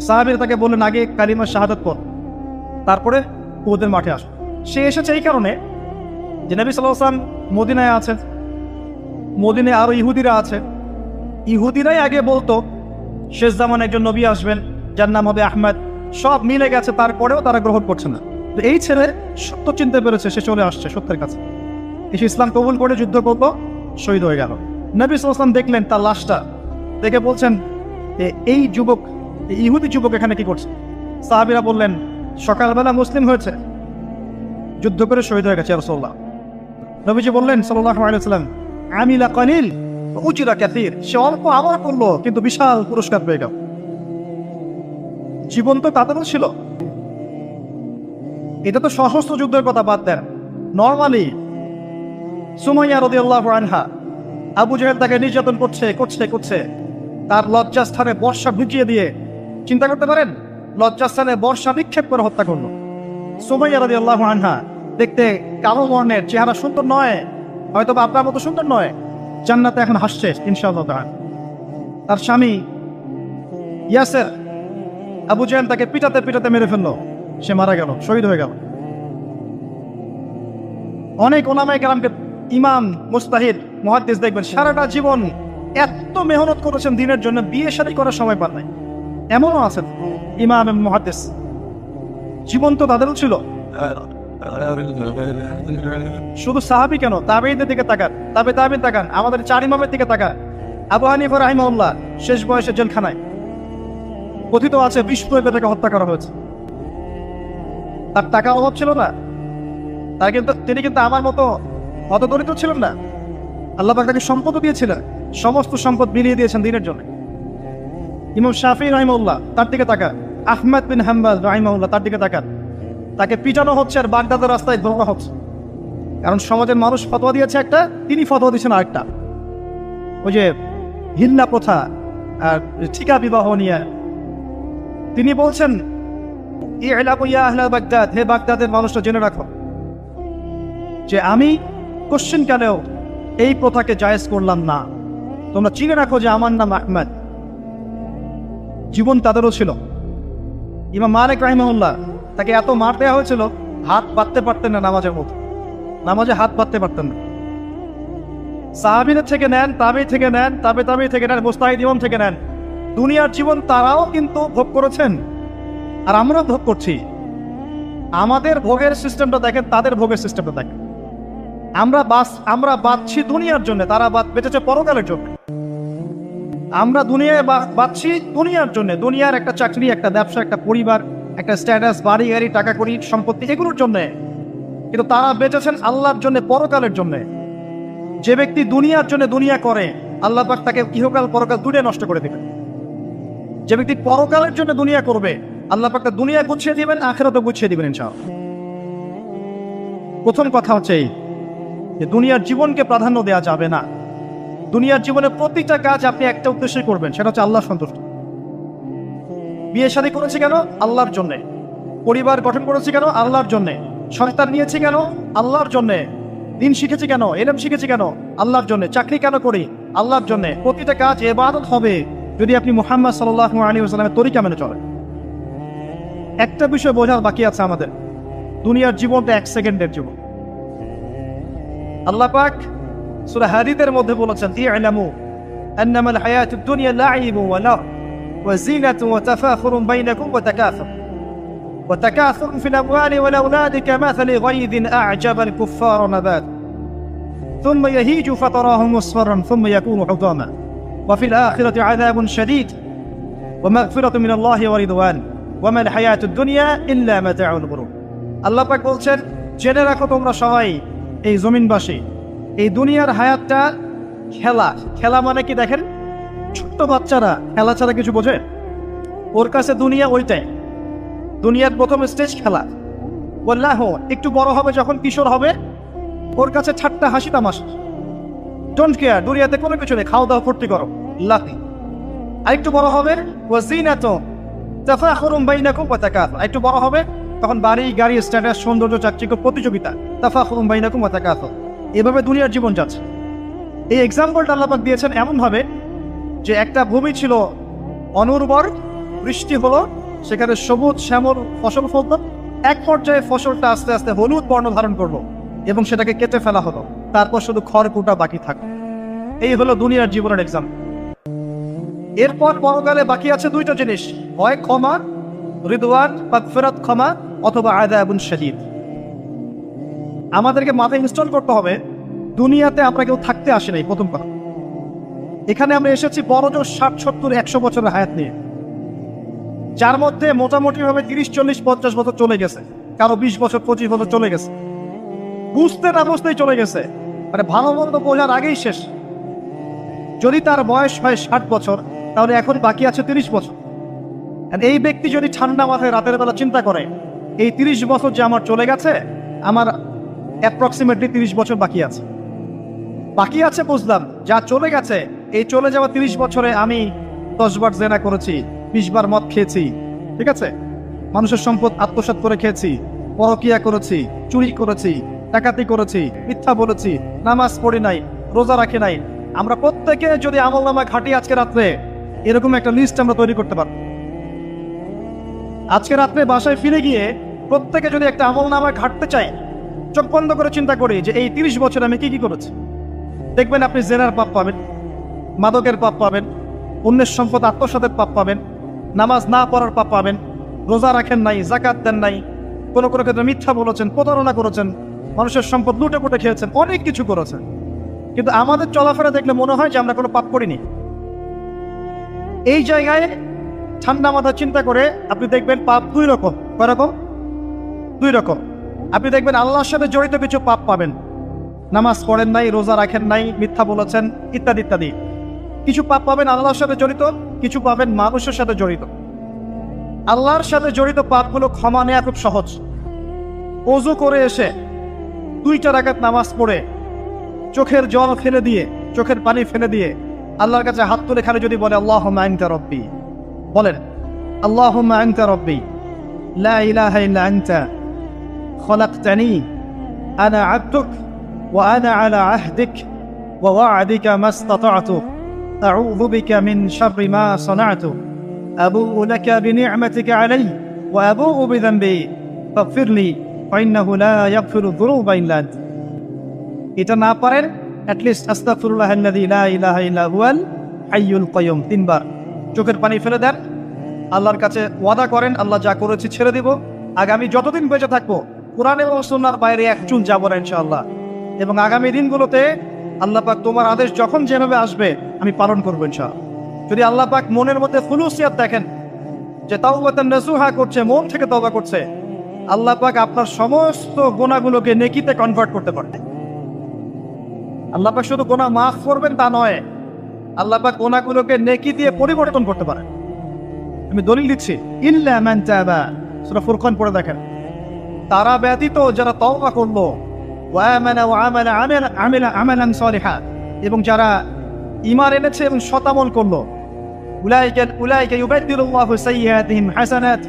সাহাবীরা তাকে বললেন আগে কালিমা শাহাদাত পড়, তারপরে উহুদের মাঠে আস। সে এসেছে এই কারণে যে নবী সাল্লাল্লাহু আলাইহি ওয়াসাল্লাম মদিনায় আছেন, মদিনায় আরো ইহুদিরা আছে, ইহুদিরাই আগে বলতো শেষ জামানে একজন নবী আসবেন যার নাম হবে আহমদ, সব মিলে গেছে, তারপরেও তারা গ্রহণ করছে না। তো এই ছেলে সত্য চিনতে পেরেছে, সে চলে আসছে সত্যের কাছে, এসে ইসলাম কবুল করে যুদ্ধ করলো, শহীদ হয়ে গেল। নবী সাল্লাল্লাহু আলাইহি ওয়াসাল্লাম দেখলেন তার লাশটা, দেখে বলছেন এই যুবক, এই ইহুদি যুবক এখানে কি করছে? সাহাবীরা বললেন সকালবেলা মুসলিম হয়েছে, যুদ্ধ করে শহীদ হয়ে গেছে ইয়া রাসূলুল্লাহ। নবীজি বললেন সাল্লাল্লাহু আলাইহি ওয়াসাল্লাম আমিলা কালিল উজরা কাসীর, সে অল্প আমল করলো কিন্তু বিশাল পুরস্কার পেয়ে গেল। জীবন তো তাদেরও ছিল। এটা তো সশস্ত্র যুদ্ধের কথা বাদ দেন, নরমালি সুমাইয়া রাদিয়াল্লাহু আনহা, আবু জাহেল তাকে নির্যাতন করছে, তার লজ্জাস্থানে বর্ষা ঢুকিয়ে দিয়ে, চিন্তা করতে পারেন, লজ্জাস্থানে বর্ষা নিক্ষেপ করে হত্যা করলো। সুমাইয়া রাদিয়াল্লাহু আনহা দেখতে কালো বর্ণের, চেহারা সুন্দর নয়, হয়তো বা আপনার মতো সুন্দর নয়, জান্নাতে এখন হাসছে ইনশাআল্লাহ তাআলা। তার স্বামী ইয়াসের, আবু জাহেল তাকে পিটাতে মেরে ফেললো, সে মারা গেল, শহীদ হয়ে গেল। অনেক ওলামায়ে কেরামকে, ইমাম, মুজতাহিদ, মুহাদ্দিস দেখবেন সারাটা জীবন এত মেহনত করেছেন দ্বীনের জন্য, বিয়ে শাদী করার সময় পান নাই, এমনও আছেন ইমাম এবং মুহাদ্দিস। জীবন তো তাদেরও ছিল। শুধু সাহাবী কেন, তাবেঈদের দিকে তাকান, তাবেঈন তাকান, আমাদের চার ইমামের দিকে তাকান। আবু হানিফা রাহিমাহুল্লাহ শেষ বয়সে জেলখানায়, কথিত আছে বিষ প্রয়োগে তাকে হত্যা করা হয়েছে। তার টাকা অভাব ছিল না, তিনি কিন্তু আমার মতো হতদরিদ্র ছিলেন না। আল্লাহ পাক তাকে সম্পদও দিয়েছিলেন, সমস্ত সম্পদ বিলিয়ে দিয়েছেন দ্বীনের জন্য। ইমাম শাফিঈ রাহিমাহুল্লাহ তার দিকে তাকান, আহমদ বিন হাম্বল রাহিমাহুল্লাহ তার দিকে তাকান, তাকে পিটানো হচ্ছে আর বাগদাদের রাস্তায় ধরা হচ্ছে, কারণ সমাজের মানুষ ফতোয়া দিয়েছে একটা, তিনি ফতোয়া দিয়েছেন আরেকটা। ওই যে হিল্লা প্রথা আর ঠিকা বিবাহ নিয়ে তিনি বলছেন ই'লামু ইয়া আহলা বাগদাদ, হে বাগদাদের মানুষরা জেনে রাখো যে আমি কোশ্চেন কেনেও এই প্রথাকে জায়েজ করলাম না, তোমরা চিনে রাখো যে আমার নাম আহমদ। জীবন তাদেরও ছিল। ইমাম মালিক রাহিমাহুল্লাহ, তাকে এত মার দেওয়া হয়েছিল, হাত বাঁধতে পারতেন না নামাজের মতো, নামাজে হাত বাঁধতে পারতেন না। সাহাবীদের থেকে নেন, তাবেঈ থেকে নেন, তাবেঈ থেকে নেন, মুজতাহিদ ইমাম থেকে নেন, দুনিয়ার জীবন তারাও কিন্তু ভোগ করেছেন আর আমরাও ভোগ করছি। আমাদের ভোগের সিস্টেমটা দেখেন, তাদের ভোগের সিস্টেমটা দেখেন। আমরা বাঁচছি দুনিয়ার জন্য, তারা বেঁচেছে পরকালের জন্য। আমরা দুনিয়ায় বাঁচছি দুনিয়ার জন্য, দুনিয়ার একটা চাকরি, একটা ব্যবসা, একটা পরিবার, একটা স্ট্যাটাস, বাড়ি গাড়ি, টাকা কড়ি, সম্পত্তি, এগুলোর জন্য। কিন্তু তারা বেঁচেছেন আল্লাহর জন্য, পরকালের জন্য। যে ব্যক্তি দুনিয়ার জন্য দুনিয়া করে, আল্লাহ পাক তাকে ইহকাল পরকাল দুটোই নষ্ট করে দেবেন। যে ব্যক্তি পরকালের জন্য দুনিয়া করবে, আল্লাহ পাক তার দুনিয়া গুছিয়ে দিবেন, আখিরাতও গুছিয়ে দিবেন ইনশাআল্লাহ। প্রথম কথা হচ্ছে এই যে দুনিয়ার জীবনকে প্রাধান্য দেওয়া যাবে না। দুনিয়ার জীবনে প্রতিটা কাজ আপনি একটা উদ্দেশ্যে করবেন, সেটা হচ্ছে আল্লাহর সন্তুষ্টি। বিয়ে শাদী করেছি কেন? আল্লাহর জন্যে। পরিবার গঠন করেছি কেন? আল্লাহর জন্যে। সন্তান নিয়েছি কেন? আল্লাহর জন্যে। দিন শিখেছি কেন? ইলম শিখেছি কেন? আল্লাহর জন্যে। চাকরি কেন করি? আল্লাহর জন্যে। প্রতিটা কাজ ইবাদত হবে যদি আপনি মুহাম্মদ সাল্লাল্লাহু আলাইহি ওয়াসাল্লামের তরিকা মেনে চলেন। একটা বিষয় বোঝার বাকি আছে আমাদের, দুনিয়ার জীবনটা 1 সেকেন্ডের জীবন। আল্লাহ পাক সূরা হাদীদের মধ্যে বলেছেন ই'লামু আন্নামাল হায়াতুদ দুনিয়া লা'iবun ওয়া লাহু ওয়া জিনাতুন ওয়া তাফাখুরুন বাইনাকুম ওয়া তাকাসুরun ফিল আমওয়ালি ওয়াল আওলাদি কামাসালি গায়যিন আ'জাবাল কুফফারা নাবাত থুম্মা ইয়াহিজু ফাতারাহু মুসফাররান থুম্মা ইয়াকুনু হুতামা ওয়া ফিল আখিরাতি আযাবুন শাদীদ ওয়া মাগফিরাতুন মিনাল্লাহি ওয়া রিদওয়ান ওয়া মাল হায়াতুদ দুনিয়া ইল্লা মাতাউল গুরুর। আল্লাহ পাক বলছেন জেনে রাখো তোমরা সবাই, এই জমিনবাসী, এই দুনিয়ার হায়াতটা খেলা মানে কি দেখেন, ছোট্ট বাচ্চারা খেলা ছাড়া কিছু বোঝে? ওর কাছে দুনিয়া ওইটাই, দুনিয়ার প্রথম স্টেজ খেলা। ওয়াল্লাহ একটু বড় হবে, যখন কিশোর হবে, ওর কাছে ঠাট্টা হাসি তামাশা, ডোন্ট কেয়ার, দুনিয়াতে কোনো কিছু নেই, খাওয়া দাওয়া ফুর্তি করো, লাকি। আর একটু বড় হবে ওয়াজিনাতুন তাফাখুরুন বাইনাকুম ওয়া তাকাসুর, একটু বড় হবে তখন বাড়ি গাড়ি স্ট্যাটাস সৌন্দর্য চাকচিক্য প্রতিযোগিতা তাফাখুরুম বাইনাকুম ওয়া তাকাসুর, এভাবে দুনিয়ার জীবন যাচ্ছে। এই এক্সাম্পলটা আল্লাহ পাক দিয়েছেন এমনভাবে যে একটা ভূমি ছিল অনুর্বর, বৃষ্টি হলো, সেখানে সবুজ শ্যামল ফসল ফলত, এক পর্যায়ে ফসলটা আস্তে আস্তে হলুদ বর্ণ ধারণ করলো এবং সেটাকে কেটে ফেলা হলো, তারপর শুধু খড়কুটা বাকি থাকলো। এই হলো দুনিয়ার জীবনের এক্সাম্পল। এরপর পরকালে বাকি আছে দুইটা জিনিস, হয় ক্ষমা, রিদওয়ান মাগফিরাত ক্ষমা, অথবা আযাবুন শাদীদ। আমাদেরকে মাথায় ইনস্টল করতে হবে দুনিয়াতে আমরা কেউ থাকতে আসি নাই। প্রথম কথা, এখানে আমরা এসেছি বড়জোর 60, 70, 100 বছরের হায়াত নিয়ে, যার মধ্যে মোটামুটি ভাবে 30, 40, 50 বছর চলে গেছে, কারো 20 বছর 25 বছর চলে গেছে, বুঝতে না বুঝতেই চলে গেছে, মানে ভালো মন্দ বোঝার আগেই শেষ। যদি তার বয়স হয় 60 বছর, তাহলে এখন বাকি আছে 30 বছর। আর এই ব্যক্তি যদি ঠান্ডা মাথায় রাতের বেলা চিন্তা করে এই 30 বছর যে আমার চলে গেছে, আমার অ্যাপ্রক্সিমেটলি 30 বছর বাকি আছে। বাকি আছে বুঝলাম, যা চলে গেছে, এই চলে যাওয়া 30 বছরে আমি 10 বার জেনা করেছি, 20 বার মদ খেয়েছি, ঠিক আছে, মানুষের সম্পদ আত্মসাৎ করে খেয়েছি, পরকিয়া করেছি, চুরি করেছি, ডাকাতি করেছি, মিথ্যা বলেছি, নামাজ পড়ি নাই, রোজা রাখি নাই। আমরা প্রত্যেকে যদি আমলনামা ঘাটি আজকে রাত্রে, এরকম একটা লিস্ট আমরা তৈরি করতে পারব। আজকে রাত্রে বাসায় ফিরে গিয়ে প্রত্যেকে যদি একটা আমলনামা ঘাটতে চায়, চোখ বন্ধ করে চিন্তা করি যে এই 30 বছর আমি কি কি করেছি, দেখবেন আপনি জেনার পাপ পাবেন, মাদকের পাপ পাবেন, অন্যের সম্পদ আত্মসাতের পাপ পাবেন, নামাজ না পড়ার পাপ পাবেন, রোজা রাখেন নাই, জাকাত দেন নাই, কোনো কোনো ক্ষেত্রে মিথ্যা বলেছেন, প্রতারণা করেছেন, মানুষের সম্পদ লুটে পুটে খেয়েছেন, অনেক কিছু করেছেন। কিন্তু আমাদের চলাফেরা দেখলে মনে হয় যে আমরা কোনো পাপ করিনি। এই জায়গায় ঠান্ডা মাথা চিন্তা করে আপনি দেখবেন পাপ দুই রকম। কয় রকম? দুই রকম। আপনি দেখবেন আল্লাহর সাথে জড়িত কিছু পাপ পাবেন, নামাজ পড়েন নাই, রোজা রাখেন নাই, মিথ্যা বলেছেন, ইত্যাদি ইত্যাদি। কিছু পাপ পাবেন আল্লাহর সাথে জড়িত, কিছু পাবেন মানুষের সাথে জড়িত। আল্লাহর সাথে জড়িত পাপগুলো ক্ষমা নেওয়া খুব সহজ। ওযু করে এসে 2 রাকাত নামাজ পড়ে চোখের জল ফেলে দিয়ে, চোখের পানি ফেলে দিয়ে আল্লাহর কাছে হাত তুলে খালি যদি বলে আল্লাহুম্মা আনতা রাব্বি, বলেন আল্লাহুম্মা আনতা রাব্বি লা ইলাহা ইল্লা আনতা খলাকতানি আনা আবদুক ওয়া আনা আলা আহদিক ওয়া ওয়া'দিকা মাস্তাতা'তু আউযু বিকা মিন শাররি মা সানা'তু আবুউ লাকা বিনি'মাতিকা আলাইয়া ওয়া আবুউ বিযানবি ফাগফিরলি ফাইন্নাহু লা ইয়াগফিরু যুনুবা ইল্লা আনতা। এটা না পারেন, অ্যাটলিস্ট আস্তাগফিরুল্লাহাল্লাযী লা ইলাহা ইল্লা হুয়াল হাইয়ুল কাইয়ুম 3 বার চোখের পানি ফেলে দেন, আল্লাহর কাছে ওয়াদা করেন আল্লাহ যা করেছি ছেড়ে দিব, আগামী যতদিন বেঁচে থাকবো কোরআন এবং সুন্নাহর বাইরে এক চুল যাব না ইনশাআল্লাহ। এবং আগামী দিনগুলোতে আল্লাহ পাক তোমার আদেশ যখন যেভাবে আসবে আমি পালন করবো ইনশাআল্লাহ। যদি আল্লাহ পাক মনের মধ্যে খুলুসিয়াত দেখেন যে তাওবাতান নাসুহা করছে, মন থেকে তওবা করছে, আল্লাহ পাক আপনার সমস্ত গুনাহগুলোকে নেকিতে কনভার্ট করতে পারে। আল্লাহ পাক শুধু গুনাহ মাফ করবেন তা নয়, আল্লাহ পাক গুনাহগুলোকে নেকি দিয়ে পরিবর্তন করতে পারেন। আমি দলিল দিচ্ছি, ইল্লা মান তাবা, সূরা ফুরকান পড়ে দেখেন, তারা ব্যতীত যারা তওবা করলো, ওয়া আমানা ওয়া আমিলা আমালান সালিহা, এবং যারা ঈমান এনেছে এবং সৎ আমল করলো, উলাইকা ইউবাদদিলুল্লাহু সাইয়্যাতিহিম হাসানাত,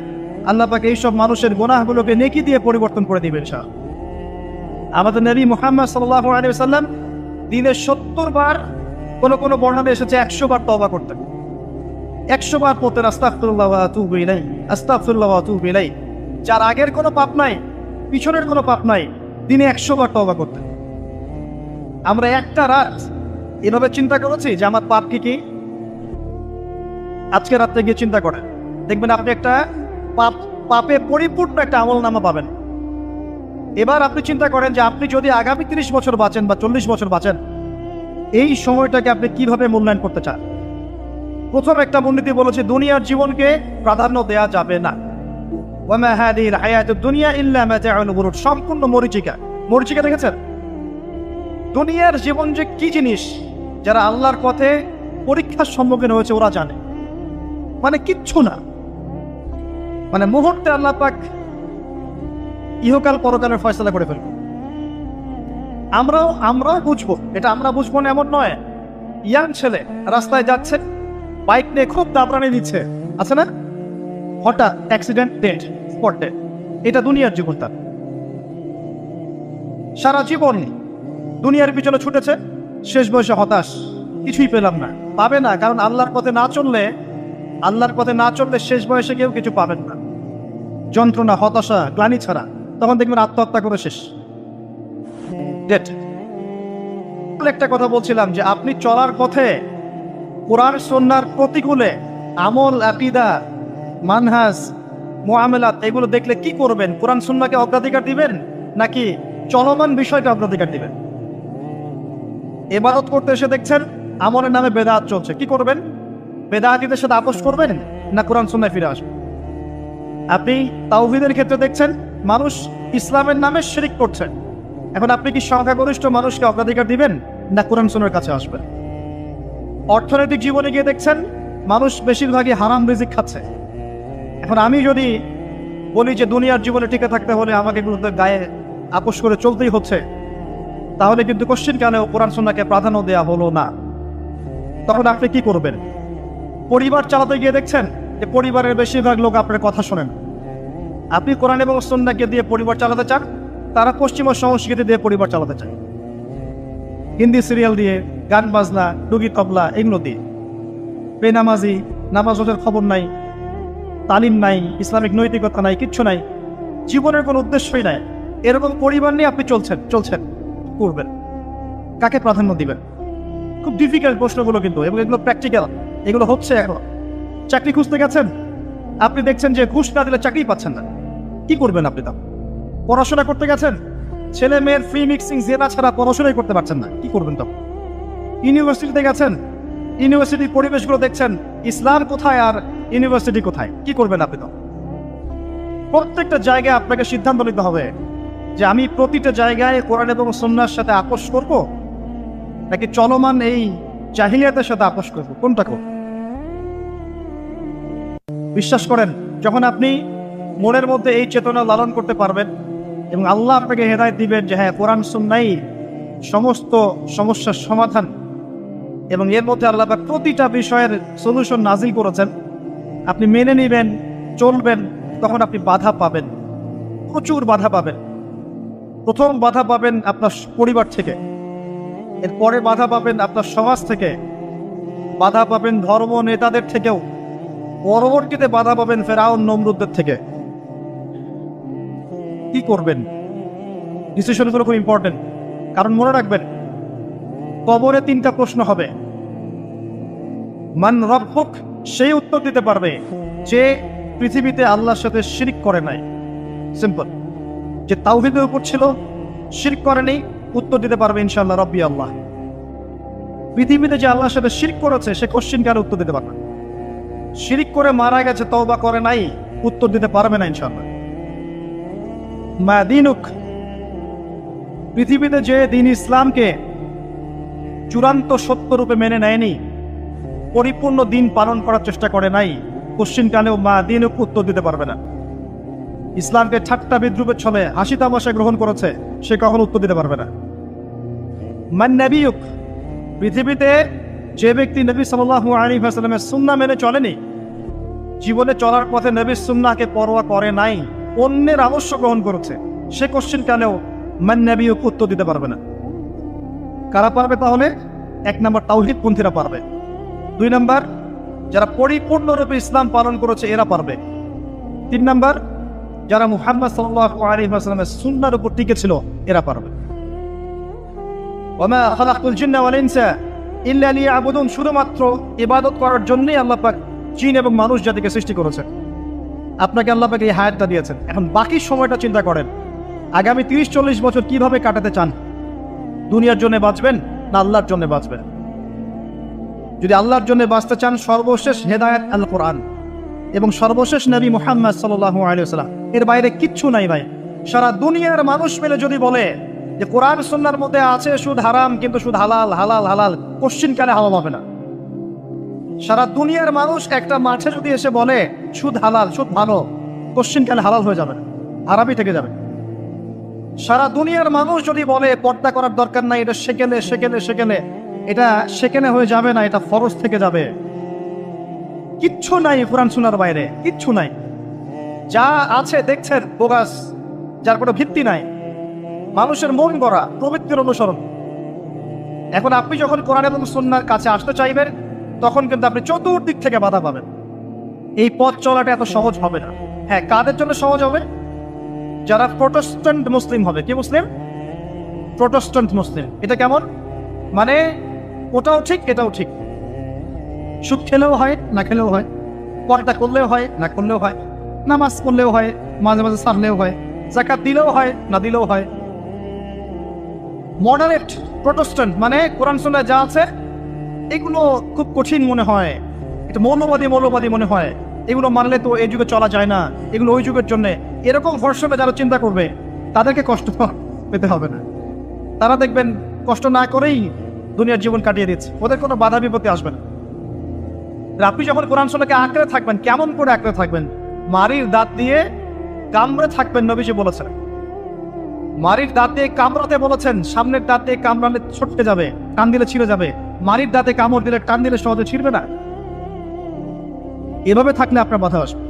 আল্লাহ পাক এইসব মানুষের গুনাহগুলোকে নেকি দিয়ে পরিবর্তন করে দিবেন ইনশাআল্লাহ। আমাদের নবী মুহাম্মদ সাল্লাল্লাহু আলাইহি ওয়াসাল্লাম দিনে 70 বার, কোন কোন বর্ণনায় এসেছে 100 বার তওবা করতেন। 100 বার পড়তেন আস্তাগফিরুল্লাহ ওয়া আতুবু ইলাইহি, আস্তাগফিরুল্লাহ ওয়া আতুবু ইলাইহি। যার আগের কোনো পাপ নাই, পিছনের কোনো পাপ নাই, দিনে 100 বার তওবা করতেন। আমরা একটা রাত এভাবে চিন্তা করেছি যে আমার পাপ কি কি। আজকে রাতে গিয়ে চিন্তা করেন, দেখবেন আপনি একটা পাপে পরিপূর্ণ একটা আমলনামা পাবেন। এবার আপনি চিন্তা করেন যে আপনি যদি আগামী 30 বছর বাঁচেন বা 40 বছর বাঁচেন, এই সময়টাকে আপনি কিভাবে মূল্যায়ন করতে চান। প্রথম একটা মূলনীতি বলেছে দুনিয়ার জীবনকে প্রাধান্য দেয়া যাবে না। ওয়া মা হাদিহিল হায়াতুদ দুনিয়া ইল্লা মাতাউল গুরুর, সম্পূর্ণ মরীচিকা। মরীচিকা দেখেছেন? দুনিয়ার জীবন যে কি জিনিস, যারা আল্লাহর পথে পরীক্ষার সম্মুখীন হয়েছে ওরা জানে। মানে কিচ্ছু না, মানে মুহূর্তে আল্লাহ পাক ইহকাল পরকালের ফয়সালা করে ফেলবে। আমরাও বুঝবো, এটা আমরা বুঝবো না এমন নয়। ইয়াং ছেলে রাস্তায় যাচ্ছে, বাইক নিয়ে খুব দাবরানি দিচ্ছে, আছে না, হঠাৎ অ্যাক্সিডেন্ট, ডেড স্পট ডেড। এটা দুনিয়ার জীবন তার। সারা জীবন দুনিয়ার পিছনে ছুটেছে, শেষ বয়সে হতাশ, কিছুই পেলাম না। পাবে না, কারণ আল্লাহর পথে না চললে শেষ বয়সে কেউ কিছু পাবেন না। যন্ত্রণা, হতাশা, গ্লানি ছাড়া। তখন দেখবেন আত্মহত্যা করে শেষ। একটা কথা বলছিলাম যে আপনি চলার পথে কোরআন সুন্নাহর প্রতিকূলে আমল, আকীদা, মানহাজ, মুআমালাত এগুলো দেখলে কি করবেন? কোরআন সুন্নাহকে অগ্রাধিকার দিবেন নাকি চলমান বিষয়কে অগ্রাধিকার দিবেন? ইবাদত করতে এসে দেখছেন আমলের নামে বেদাত চলছে, কি করবেন? বেদাতীদের সাথে আপোষ করবেন না কোরআন সুন্নাহয় ফিরে আসবেন? আপনি তাওহীদের ক্ষেত্রে দেখছেন মানুষ ইসলামের নামে শিরক করছে, এখন আপনি কি সংখ্যাগরিষ্ঠ মানুষকে অগ্রাধিকার দিবেন না কোরআন সুন্নাহর কাছে আসবেন? অর্থনৈতিক জীবনে গিয়ে দেখছেন মানুষ বেশিরভাগই হারাম রিজিক খাচ্ছে। এখন আমি যদি বলি যে দুনিয়ার জীবনে টিকে থাকতে হলে আমাকে এগুলোতে গায়ে আপোষ করে চলতেই হচ্ছে, তাহলে কিন্তু কোশ্চিনকালেও কোরআন সুন্নাহকে প্রাধান্য দেওয়া হলো না। তখন আপনি কি করবেন? পরিবার চালাতে গিয়ে দেখছেন যে পরিবারের বেশিরভাগ লোক আপনার কথা শোনেন। আপনি কোরআন এবং সুন্নাহকে দিয়ে পরিবার চালাতে চান, তারা পশ্চিমা সংস্কৃতি দিয়ে পরিবার চালাতে চায়, হিন্দি সিরিয়াল দিয়ে, গান বাজনা, ডুগি তবলা এগুলো দিয়ে। বেনামাজি, নামাজ রোজার খবর নাই, তালিম নাই, ইসলামিক নৈতিকতা নাই, কিচ্ছু নাই, জীবনের কোনো উদ্দেশ্যই নাই। এরকম পরিবার নিয়ে আপনি চলছেন করবেন, কাকে প্রাধান্য দিবেন? খুব ডিফিকাল্ট প্রশ্নগুলো কিন্তু, এবং এগুলো প্র্যাকটিক্যাল, এগুলো হচ্ছে। এখন চাকরি খুঁজতে গেছেন, আপনি দেখছেন যে ঘুষ না দিলে চাকরি পাচ্ছেন না, কি করবেন আপনি? তখন পড়াশোনা করতে গেছেন, ছেলে মেয়ের ফ্রি মিক্সিং জেনা ছাড়া পড়াশোনাই করতে পারছেন না, কি করবেন তখন? ইউনিভার্সিটিতে গেছেন, ইউনিভার্সিটির পরিবেশগুলো দেখছেন ইসলাম কোথায় আর ইউনিভার্সিটি কোথায়, কি করবেন আপনি তখন? প্রত্যেকটা জায়গায় আপনাকে সিদ্ধান্ত নিতে হবে যে আমি প্রতিটা জায়গায় কোরআন এবং সুন্নাহর সাথে আপোষ করব নাকি চলমান এই জাহিলিয়াতের সাথে আপোষ করব, কোনটা করব? বিশ্বাস করেন, যখন আপনি মনের মধ্যে এই চেতনা লালন করতে পারবেন এবং আল্লাহ আপনাকে হেদায়েত দিবেন যে হ্যাঁ কোরআন সুন্নাহই সমস্ত সমস্যার সমাধান, এবং এর মধ্যে আল্লাহ পাক প্রতিটা বিষয়ের সলিউশন নাজিল করেছেন, আপনি মেনে নেবেন, চলবেন, তখন আপনি বাধা পাবেন, প্রচুর বাধা পাবেন। প্রথম বাধা পাবেন আপনার পরিবার থেকে, এরপরে বাধা পাবেন আপনার সমাজ থেকে, বাধা পাবেন ধর্ম নেতাদের থেকেও, পরবর্তীতে বাধা পাবেন ফেরাউন নমরুদদের থেকে। কি করবেন? ডিসিশনগুলো খুব ইম্পর্টেন্ট, কারণ মনে রাখবেন কবরে 3টা প্রশ্ন হবে। মান রব্বুক, সেই উত্তর দিতে পারবে যে পৃথিবীতে আল্লাহর সাথে শিরক করে নাই। সিম্পল, যে তাওহীদের উপর ছিল, শিরক করেনি, উত্তর দিতে পারবে ইনশাআল্লাহ রব্বি আল্লাহ। পৃথিবীতে যে আল্লাহর সাথে শিরক করেছে সে কোশ্চিন কার উত্তর দিতে পারবে না। শিরক করে মারা গেছে, তওবা করে নাই, উত্তর দিতে পারবে না ইনশাআল্লাহ। মা দীনুক, পৃথিবীতে যে দিন ইসলামকে চূড়ান্ত সত্য রূপে মেনে নেয়নি, পরিপূর্ণ দিন পালন করার চেষ্টা করে নাই, কোশ্চিন কালেও মা দীনুক উত্তর দিতে পারবে না। ইসলামকে ঠাট্টা বিদ্রুপের ছলে হাসি তামাশা গ্রহণ করেছে, সে কখনো উত্তর দিতে পারবে না। মান নবিয়ুক, পৃথিবীতে যে ব্যক্তি নবী সাল্লাল্লাহু আলাইহি ওয়াসাল্লামের সুন্নাহ মেনে চলেনি, জীবনে চলার পথে নবীর সুন্নাহকে পরোয়া করে নাই, অন্যের আদর্শ গ্রহণ করেছে, সে কোশ্চিন কালেও মান নবিয়ুক উত্তর দিতে পারবে না। কারা পারবে তাহলে? 1 নম্বর তাওহীদপন্থীরা পারবে, 2 নম্বর যারা পরিপূর্ণরূপে ইসলাম পালন করেছে এরা পারবে, 3 নম্বর যারা মুহাম্মদ সাল্লাল্লাহু আলাইহি ওয়াসাল্লামের সুন্নাহর উপর টিকে ছিল এরা পারবে। ওয়া মা খালাকতুল জিন্না ওয়াল ইনসা ইল্লা লিয়াবুদুন, শুধুমাত্র ইবাদত করার জন্যই আল্লাহ পাক জিন এবং মানুষ জাতিকে সৃষ্টি করেছেন। আপনাকে আল্লাহ পাক এই হায়াতটা দিয়েছেন, এখন বাকি সময়টা চিন্তা করেন আগামী 30-40 বছর কিভাবে কাটাতে চান। দুনিয়ার জন্য বাঁচবেন না আল্লাহর জন্য বাঁচবেন? যদি আল্লাহর জন্য বাঁচতে চান, সর্বশেষ হেদায়েত আল কোরআন এবং সর্বশেষ নবী মুহাম্মদ সাল্লাল্লাহু আলাইহি ওয়াসাল্লাম, এর বাইরে কিচ্ছু নাই ভাই। সারা দুনিয়ার মানুষ মিলে যদি বলে যে কোরআন সুন্নাহর মধ্যে আছে সুদ হারাম, কিন্তু সুদ হালাল, হালাল হালাল, কোশ্চিন কালে হালাল হবে না। সারা দুনিয়ার মানুষ একটা মাঠে যদি এসে বলে সুদ হালাল, সুদ ভালো, কোশ্চিন কালে হালাল হয়ে যাবে, হারামই থেকে যাবে। সারা দুনিয়ার মানুষ যদি বলে পর্দা করার দরকার নাই, এটা সেকেলে সেকেলে সেকেলে, এটা সেকেলে হয়ে যাবে না, এটা ফরজ থেকে যাবে। কিচ্ছু নাই কোরআন সুন্নাহর বাইরে, কিচ্ছু নাই। যা আছে দেখছেন বোগাস, যার কোনো ভিত্তি নাই, মানুষের মন গড়া প্রবৃত্তির অনুসরণ। এখন আপনি যখন কোরআন এবং সুন্নাহর কাছে আসতে চাইবেন, তখন কিন্তু আপনি চতুর্দিক থেকে বাধা পাবেন। এই পথ চলাটা এত সহজ হবে না। হ্যাঁ, কাদের জন্য সহজ হবে? যারা প্রোটেস্ট্যান্ট মুসলিম হবে। কি মুসলিম? প্রোটেস্ট্যান্ট মুসলিম। এটা কেমন? মানে ওটাও ঠিক এটাও ঠিক, সুদ খেলেও হয় না খেলেও হয়, পর্দা করলেও হয় না করলেও হয়, নামাজ পড়লেও হয়, মাঝে মাঝে সারলেও হয়, যাকাত দিলেও হয় না দিলেও হয়। মডারেট প্রোটেস্ট্যান্ট মানে কোরআন সুন্নাহ যা আছে এগুলো খুব কঠিন মনে হয়, এটা মৌলবাদী মনে হয়, এগুলো মানলে তো এই যুগে চলা যায় না, এগুলো ওই যুগের জন্য। এরকম ভরসা যারা চিন্তা করবে তাদেরকে কষ্ট পেতে হবে না। তারা দেখবেন কষ্ট না করেই দুনিয়ার জীবন কাটিয়ে দিচ্ছে, ওদের কোনো বাধা বিপত্তি আসবে না। আপনি যখন কোরআন সুন্নাহকে আঁকড়ে থাকবেন, কেমন করে আঁকড়ে থাকবেন? মারির দাঁত দিয়ে কামড়ে থাকবেন, নবীজি বলেছেন। মারির দাঁত দিয়ে কামড়াতে বলেছেন, সামনের দাঁত দিয়ে কামড়ালে ছটকে যাবে, টান দিলে ছিঁড়ে যাবে। মারির দাঁতে কামড় দিলে টান দিলে সহজে ছিঁড়বে না। এভাবে থাকলে আপনার বাধা আসবে।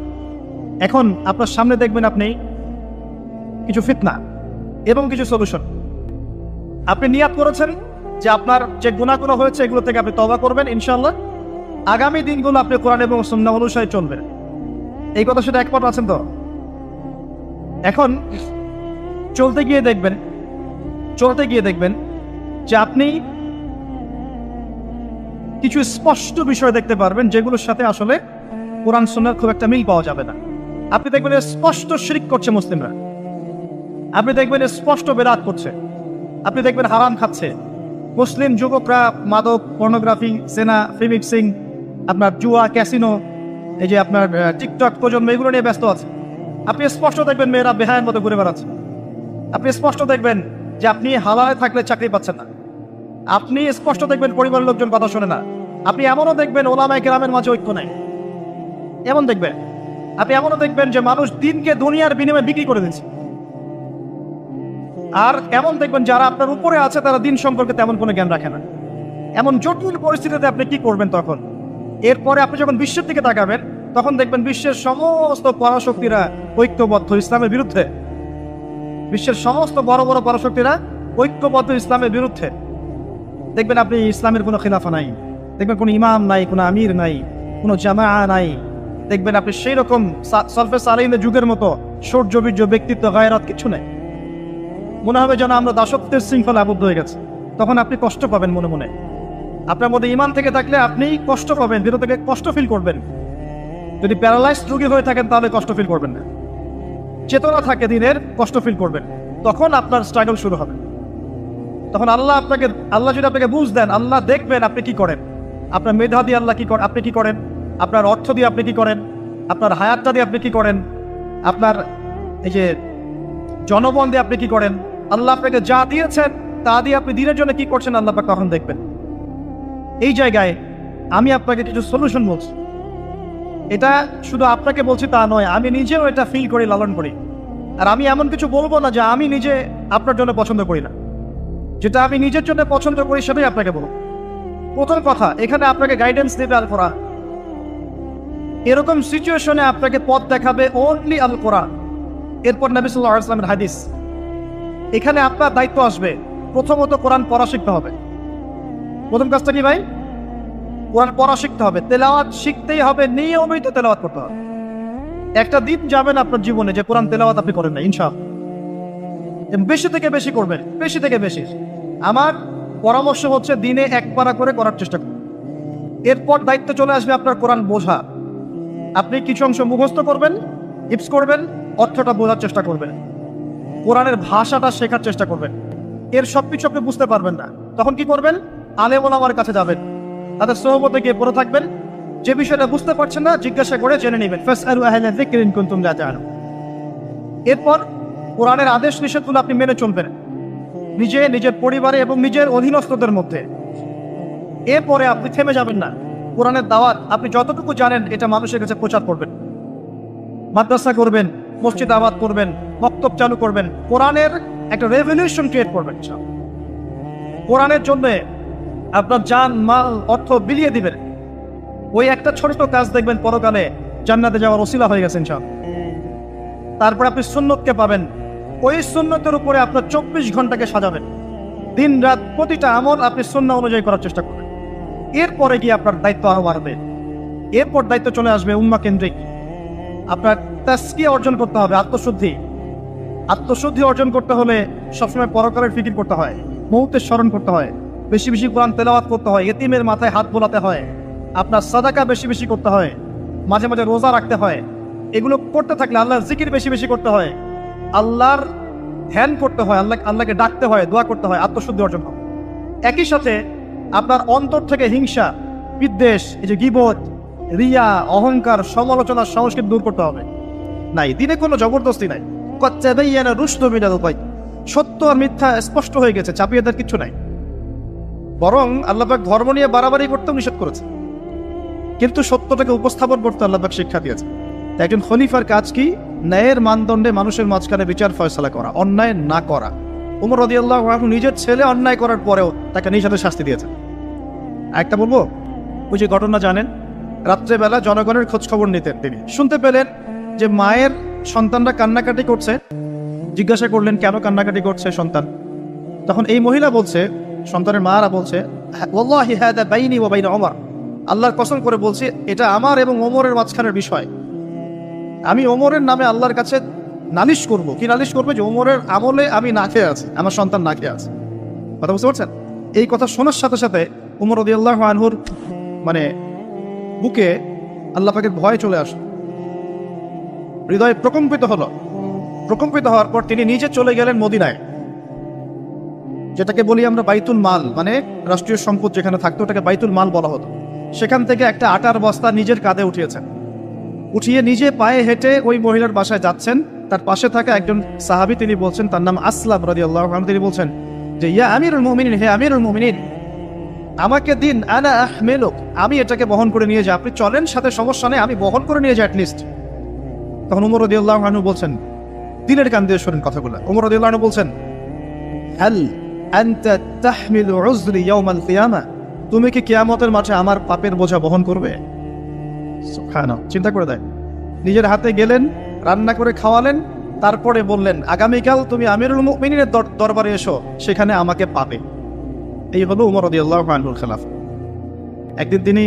এখন আপনার সামনে দেখবেন আপনি কিছু ফিতনা এবং কিছু সলিউশন। আপনি নিয়াত করেছেন যে আপনার যে গুনাহগুলো হয়েছে এগুলো থেকে আপনি তওবা করবেন ইনশাআল্লাহ, আগামী দিনগুলো আপনি কোরআন এবং সুন্নাহ অনুসারে চলবেন। এই কথা সেটা একমত আছেন তো? এখন চলতে গিয়ে দেখবেন যে আপনি কিছু স্পষ্ট বিষয় দেখতে পারবেন যেগুলোর সাথে আসলে কোরআন সুন্নাহর খুব একটা মিল পাওয়া যাবে না। আপনি দেখবেন স্পষ্ট শিরক করছে মুসলিমরা, আপনি দেখবেন স্পষ্ট বেদাত করছে, আপনি দেখবেন হারাম খাচ্ছে। মুসলিম যুবকরা মাদক, পর্নোগ্রাফি, সেনা, ফিমিক্সিং, আপনার জুয়া, ক্যাসিনো, এই যে আপনার টিকটক প্রজন্ম, এগুলো নিয়ে ব্যস্ত আছে। আপনি স্পষ্ট দেখবেন মেয়েরা বেহায়ের মতো ঘুরে বেড়াচ্ছে। আপনি স্পষ্ট দেখবেন যে আপনি হালালে থাকলে চাকরি পাচ্ছেন না। আপনি স্পষ্ট দেখবেন পরিবারের লোকজন কথা শোনে না। আপনি এমনও দেখবেন ওলামায়ে কেরামের মাঝে ঐক্য নাই, এমন দেখবেন। আপনি এমনও দেখবেন যে মানুষ দিনকে দুনিয়ার বিনিময়ে বিক্রি করে দিচ্ছে। আর এমন দেখবেন যারা আপনার উপরে আছে তারা দিন সম্পর্কে তেমন কোনো জ্ঞান রাখে না। এমন জটিল পরিস্থিতিতে আপনি কি করবেন তখন? এরপরে আপনি যখন বিশ্বের দিকে তাকাবেন, তখন দেখবেন বিশ্বের সমস্ত পরাশক্তিরা ঐক্যবদ্ধ ইসলামের বিরুদ্ধে। বিশ্বের সমস্ত বড় বড় পরাশক্তিরা ঐক্যবদ্ধ ইসলামের বিরুদ্ধে। দেখবেন আপনি ইসলামের কোনো খিলাফা নাই, দেখবেন কোনো ইমাম নাই, কোনো আমির নাই, কোনো জামাআ নাই। দেখবেন আপনি সেই রকম সলফে সালেহিনের যুগের মতো সৌর্যবীর্য, ব্যক্তিত্ব, গায়রাত কিছু নেই। মনে হবে যেন আমরা দাসত্বের শৃঙ্খলা আবদ্ধ হয়ে গেছে। তখন আপনি কষ্ট পাবেন মনে মনে। আপনার মধ্যে ইমান থেকে থাকলে আপনি কষ্ট পাবেন, ভিতর থেকে কষ্ট ফিল করবেন। যদি প্যারালাইজড রোগী হয়ে থাকেন তাহলে কষ্ট ফিল করবেন না। চেতনা থাকে দিনের, কষ্ট ফিল করবেন। তখন আপনার স্ট্রাগল শুরু হবে। তখন আল্লাহ যদি আপনাকে বুঝ দেন, আল্লাহ দেখবেন আপনি কি করেন। আপনার মেধা দিয়ে আল্লাহ আপনি কি করেন, আপনার অর্থ দিয়ে আপনি কি করেন, আপনার হায়াতটা দিয়ে আপনি কি করেন, আপনার এই যে জনবল দিয়ে আপনি কি করেন, আল্লাহ আপনাকে যা দিয়েছেন তা দিয়ে আপনি দিনের জন্য কি করছেন, আল্লাহ পাক তখন দেখবেন। এই জায়গায় আমি আপনাকে কিছু সলিউশন বলছি। এটা শুধু আপনাকে বলছি তা নয়, আমি নিজেও এটা ফিল করি, লালন করি। আর আমি এমন কিছু বলবো না যা আমি নিজে আপনার জন্য পছন্দ করি না। যেটা আমি নিজের জন্য পছন্দ করি সেটাই আপনাকে বলবো। প্রথম কথা, এখানে আপনাকে গাইডেন্স দেবে আল কোরআন। এরকম সিচুয়েশনে আপনাকে পথ দেখাবে অনলি আল কোরআন, এরপর নবী সাল্লাল্লাহু আলাইহি ওয়াসাল্লামের হাদিস। এখানে আপনার দায়িত্ব আসবে প্রথমত কোরআন পড়া শিখতে হবে। প্রথম কাজটা কি ভাই? কোরআন পড়া শিখতে হবে, তেলাওয়াত শিখতেই হবে, নিয়মিত তেলাওয়াত করতে হবে। একটা দিন যাবেন আপনার জীবনে যে কোরআন তেলাওয়াত আপনি করেন না, ইনশাআল্লাহ। বেশি থেকে বেশি করবেন, বেশি থেকে বেশি। আমার পরামর্শ হচ্ছে দিনে এক পারা করে করার চেষ্টা করুন। এরপর দায়িত্ব চলে আসবে আপনার কোরআন বোঝা। আপনি কিছু অংশ মুখস্থ করবেন, হিফজ করবেন, অর্থটা বোঝার চেষ্টা করবেন, কোরআনের ভাষাটা শেখার চেষ্টা করবেন। এর সবকিছু আপনি বুঝতে পারবেন না, তখন কি করবেন? আলেম ওলামার কাছে যাবেন, তাদের সোহবতে গিয়ে পড়ে থাকবেন। যে বিষয়টা বুঝতে পারছেন না জিজ্ঞাসা করে জেনে নেবেন। ফাসআলু আহলা যিকরি ইন কুনতুম লা তা'লামুন। এরপর কোরআনের আদেশ নিষেধগুলো আপনি মেনে চলবেন নিজে, নিজের পরিবারে এবং নিজের অধীনস্থদের মধ্যে। এরপরে আপনি থেমে যাবেন না। কোরআনের দাওয়াত আপনি যতটুকু জানেন এটা মানুষের কাছে প্রচার করবেন, মাদ্রাসা করবেন, মসজিদ আবাদ করবেন, বক্তব্য চালু করবেন, কোরআনের একটা রেভলিউশন ক্রিয়েট করবেন। কোরআনের জন্য আপনার জান, মাল, অর্থ বিলিয়ে দিবেন। ওই একটা ছোট কাজ দেখবেন পরকালে জান্নাতে যাওয়ার ওসিলা হয়ে গেছেন। তারপর আপনি সুন্নতকে পাবেন, ওই সুন্নতের উপরে আপনার 24 ঘন্টাকে সাজাবেন, দিন রাত প্রতিটা আমল আপনি সুন্নাহ অনুযায়ী করার চেষ্টা করবেন। এরপরে গিয়ে আপনার দায়িত্ব আরো বাড়বে। এরপর দায়িত্ব চলে আসবে উম্মা কেন্দ্রিক। আপনার তাসকিয়া অর্জন করতে হবে, আত্মশুদ্ধি। আত্মশুদ্ধি অর্জন করতে হলে সবসময় পরকালের ফিকির করতে হয়, মৌতের স্মরণ করতে হয়, বেশি বেশি কোরআন তেলাওয়াত করতে হয়, এতিমের মাথায় হাত বোলাতে হয়, আপনার সাদাকা বেশি বেশি করতে হয়, মাঝে মাঝে রোজা রাখতে হয়। এগুলো করতে থাকলে আল্লাহর জিকির বেশি বেশি করতে হয়, আল্লাহর ধ্যান করতে হয়, আল্লাহকে ডাকতে হয়, দোয়া করতে হয়, আত্মশুদ্ধি অর্জন হয়। একই সাথে আপনার অন্তর থেকে হিংসা, বিদ্বেষ, এই যে গীবত, রিয়া, অহংকার, সমালোচনার সংস্কৃতি দূর করতে হবে। নাই, দিনে কোনো জবরদস্তি নাই। কচ্চাবাইয়ানা রুশদু মিনাল গায়, সত্য আর মিথ্যা স্পষ্ট হয়ে গেছে, চাপিয়ে দেওয়ার কিছু নাই। বরং আল্লাহ পাক ধর্ম নিয়ে বাড়াবাড়ি করতেও নিষেধ করেছে, কিন্তু সত্যটাকে উপস্থাপন করতে আল্লাহ পাক শিক্ষা দিয়েছে। তাই একজন খলিফার কাজ কি? ন্যায়ের মানদণ্ডে মানুষের মাঝখানে বিচার ফয়সালা করা, অন্যায় না করা। ওমর রাদিয়াল্লাহু আনহু নিজের ছেলে অন্যায় করার পরেও তাকে নিজ হাতে শাস্তি দিয়েছেন। একটা বলবো, ওই যে ঘটনা জানেন, রাত্রেবেলা জনগণের খোঁজ খবর নিতেন তিনি। শুনতে পেলেন যে মায়ের সন্তানরা কান্নাকাটি করছে। জিজ্ঞাসা করলেন কেন কান্নাকাটি করছে সন্তান। তখন এই মহিলা বলছে, সন্তানের মারা বলছে, ওয়াল্লাহি হাদা বাইনি ওয়া বাইনা ওমর, আল্লাহর কসম করে বলছি এটা আমার এবং ওমরের মাঝখানের বিষয়। আমি ওমরের নামে আল্লাহর কাছে নালিশ করব। কি নালিশ করবে? যে ওমরের আমলে আমি না খেয়ে আছি, আমার সন্তান না খেয়ে আছে। কথা বুঝতে পারছেন? এই কথা শোনার সাথে সাথে ওমর রাদিয়াল্লাহু আনহুর বুকে আল্লাহ পাকের ভয় চলে আসে, হৃদয় প্রকম্পিত হলো। প্রকম্পিত হওয়ার পর তিনি নিজে চলে গেলেন মদিনায়, যেটাকে বলি আমরা বাইতুল মাল, রাষ্ট্রীয় সম্পদ যেখানে থাকতো ওটাকে বাইতুল মাল বলা হতো। সেখান থেকে একটা আটার বস্তা নিজের কাঁধে উঠিয়েছেন, উঠিয়ে নিজে পায়ে হেঁটে ওই মহিলার বাসায় যাচ্ছেন। তার পাশে থাকা একজন সাহাবী, তিনি বলছেন, তার নাম আসলাম রাদিয়াল্লাহু আনহু, তিনি বলছেন যে ইয়া আমিরুল মুমিনিন, হে আমিরুল মুমিনিন, আমাকে দিন, আনা আহমিলুক, আমি এটাকে বহন করে নিয়ে যাই। আপনি চলেন সাথে, সমস্যা নেই, আমি বহন করে নিয়ে যাই অ্যাটলিস্ট। তখন ওমর রাদিয়াল্লাহু আনহু বলছেন, দিলের কান দিয়ে শোনেন কথাগুলো। ওমর রাদিয়াল্লাহু আনহু বলছেন, হাল আনতা তাহমিলু উযরি ইয়াউমাল কিয়ামা, তুমি কি কিয়ামতের মাঠে আমার পাপের বোঝা বহন করবে? সুবহানাল্লাহ, চিন্তা করে দেয়। নিজের হাতে গেলেন, রান্না করে খাওয়ালেন, তারপরে বললেন আগামীকাল তুমি আমিরুল মুমিনিনের দরবারে এসো, সেখানে আমাকে পাবে। এই হলো ওমর রাদিয়াল্লাহু আনহুর খেলাফত। একদিন তিনি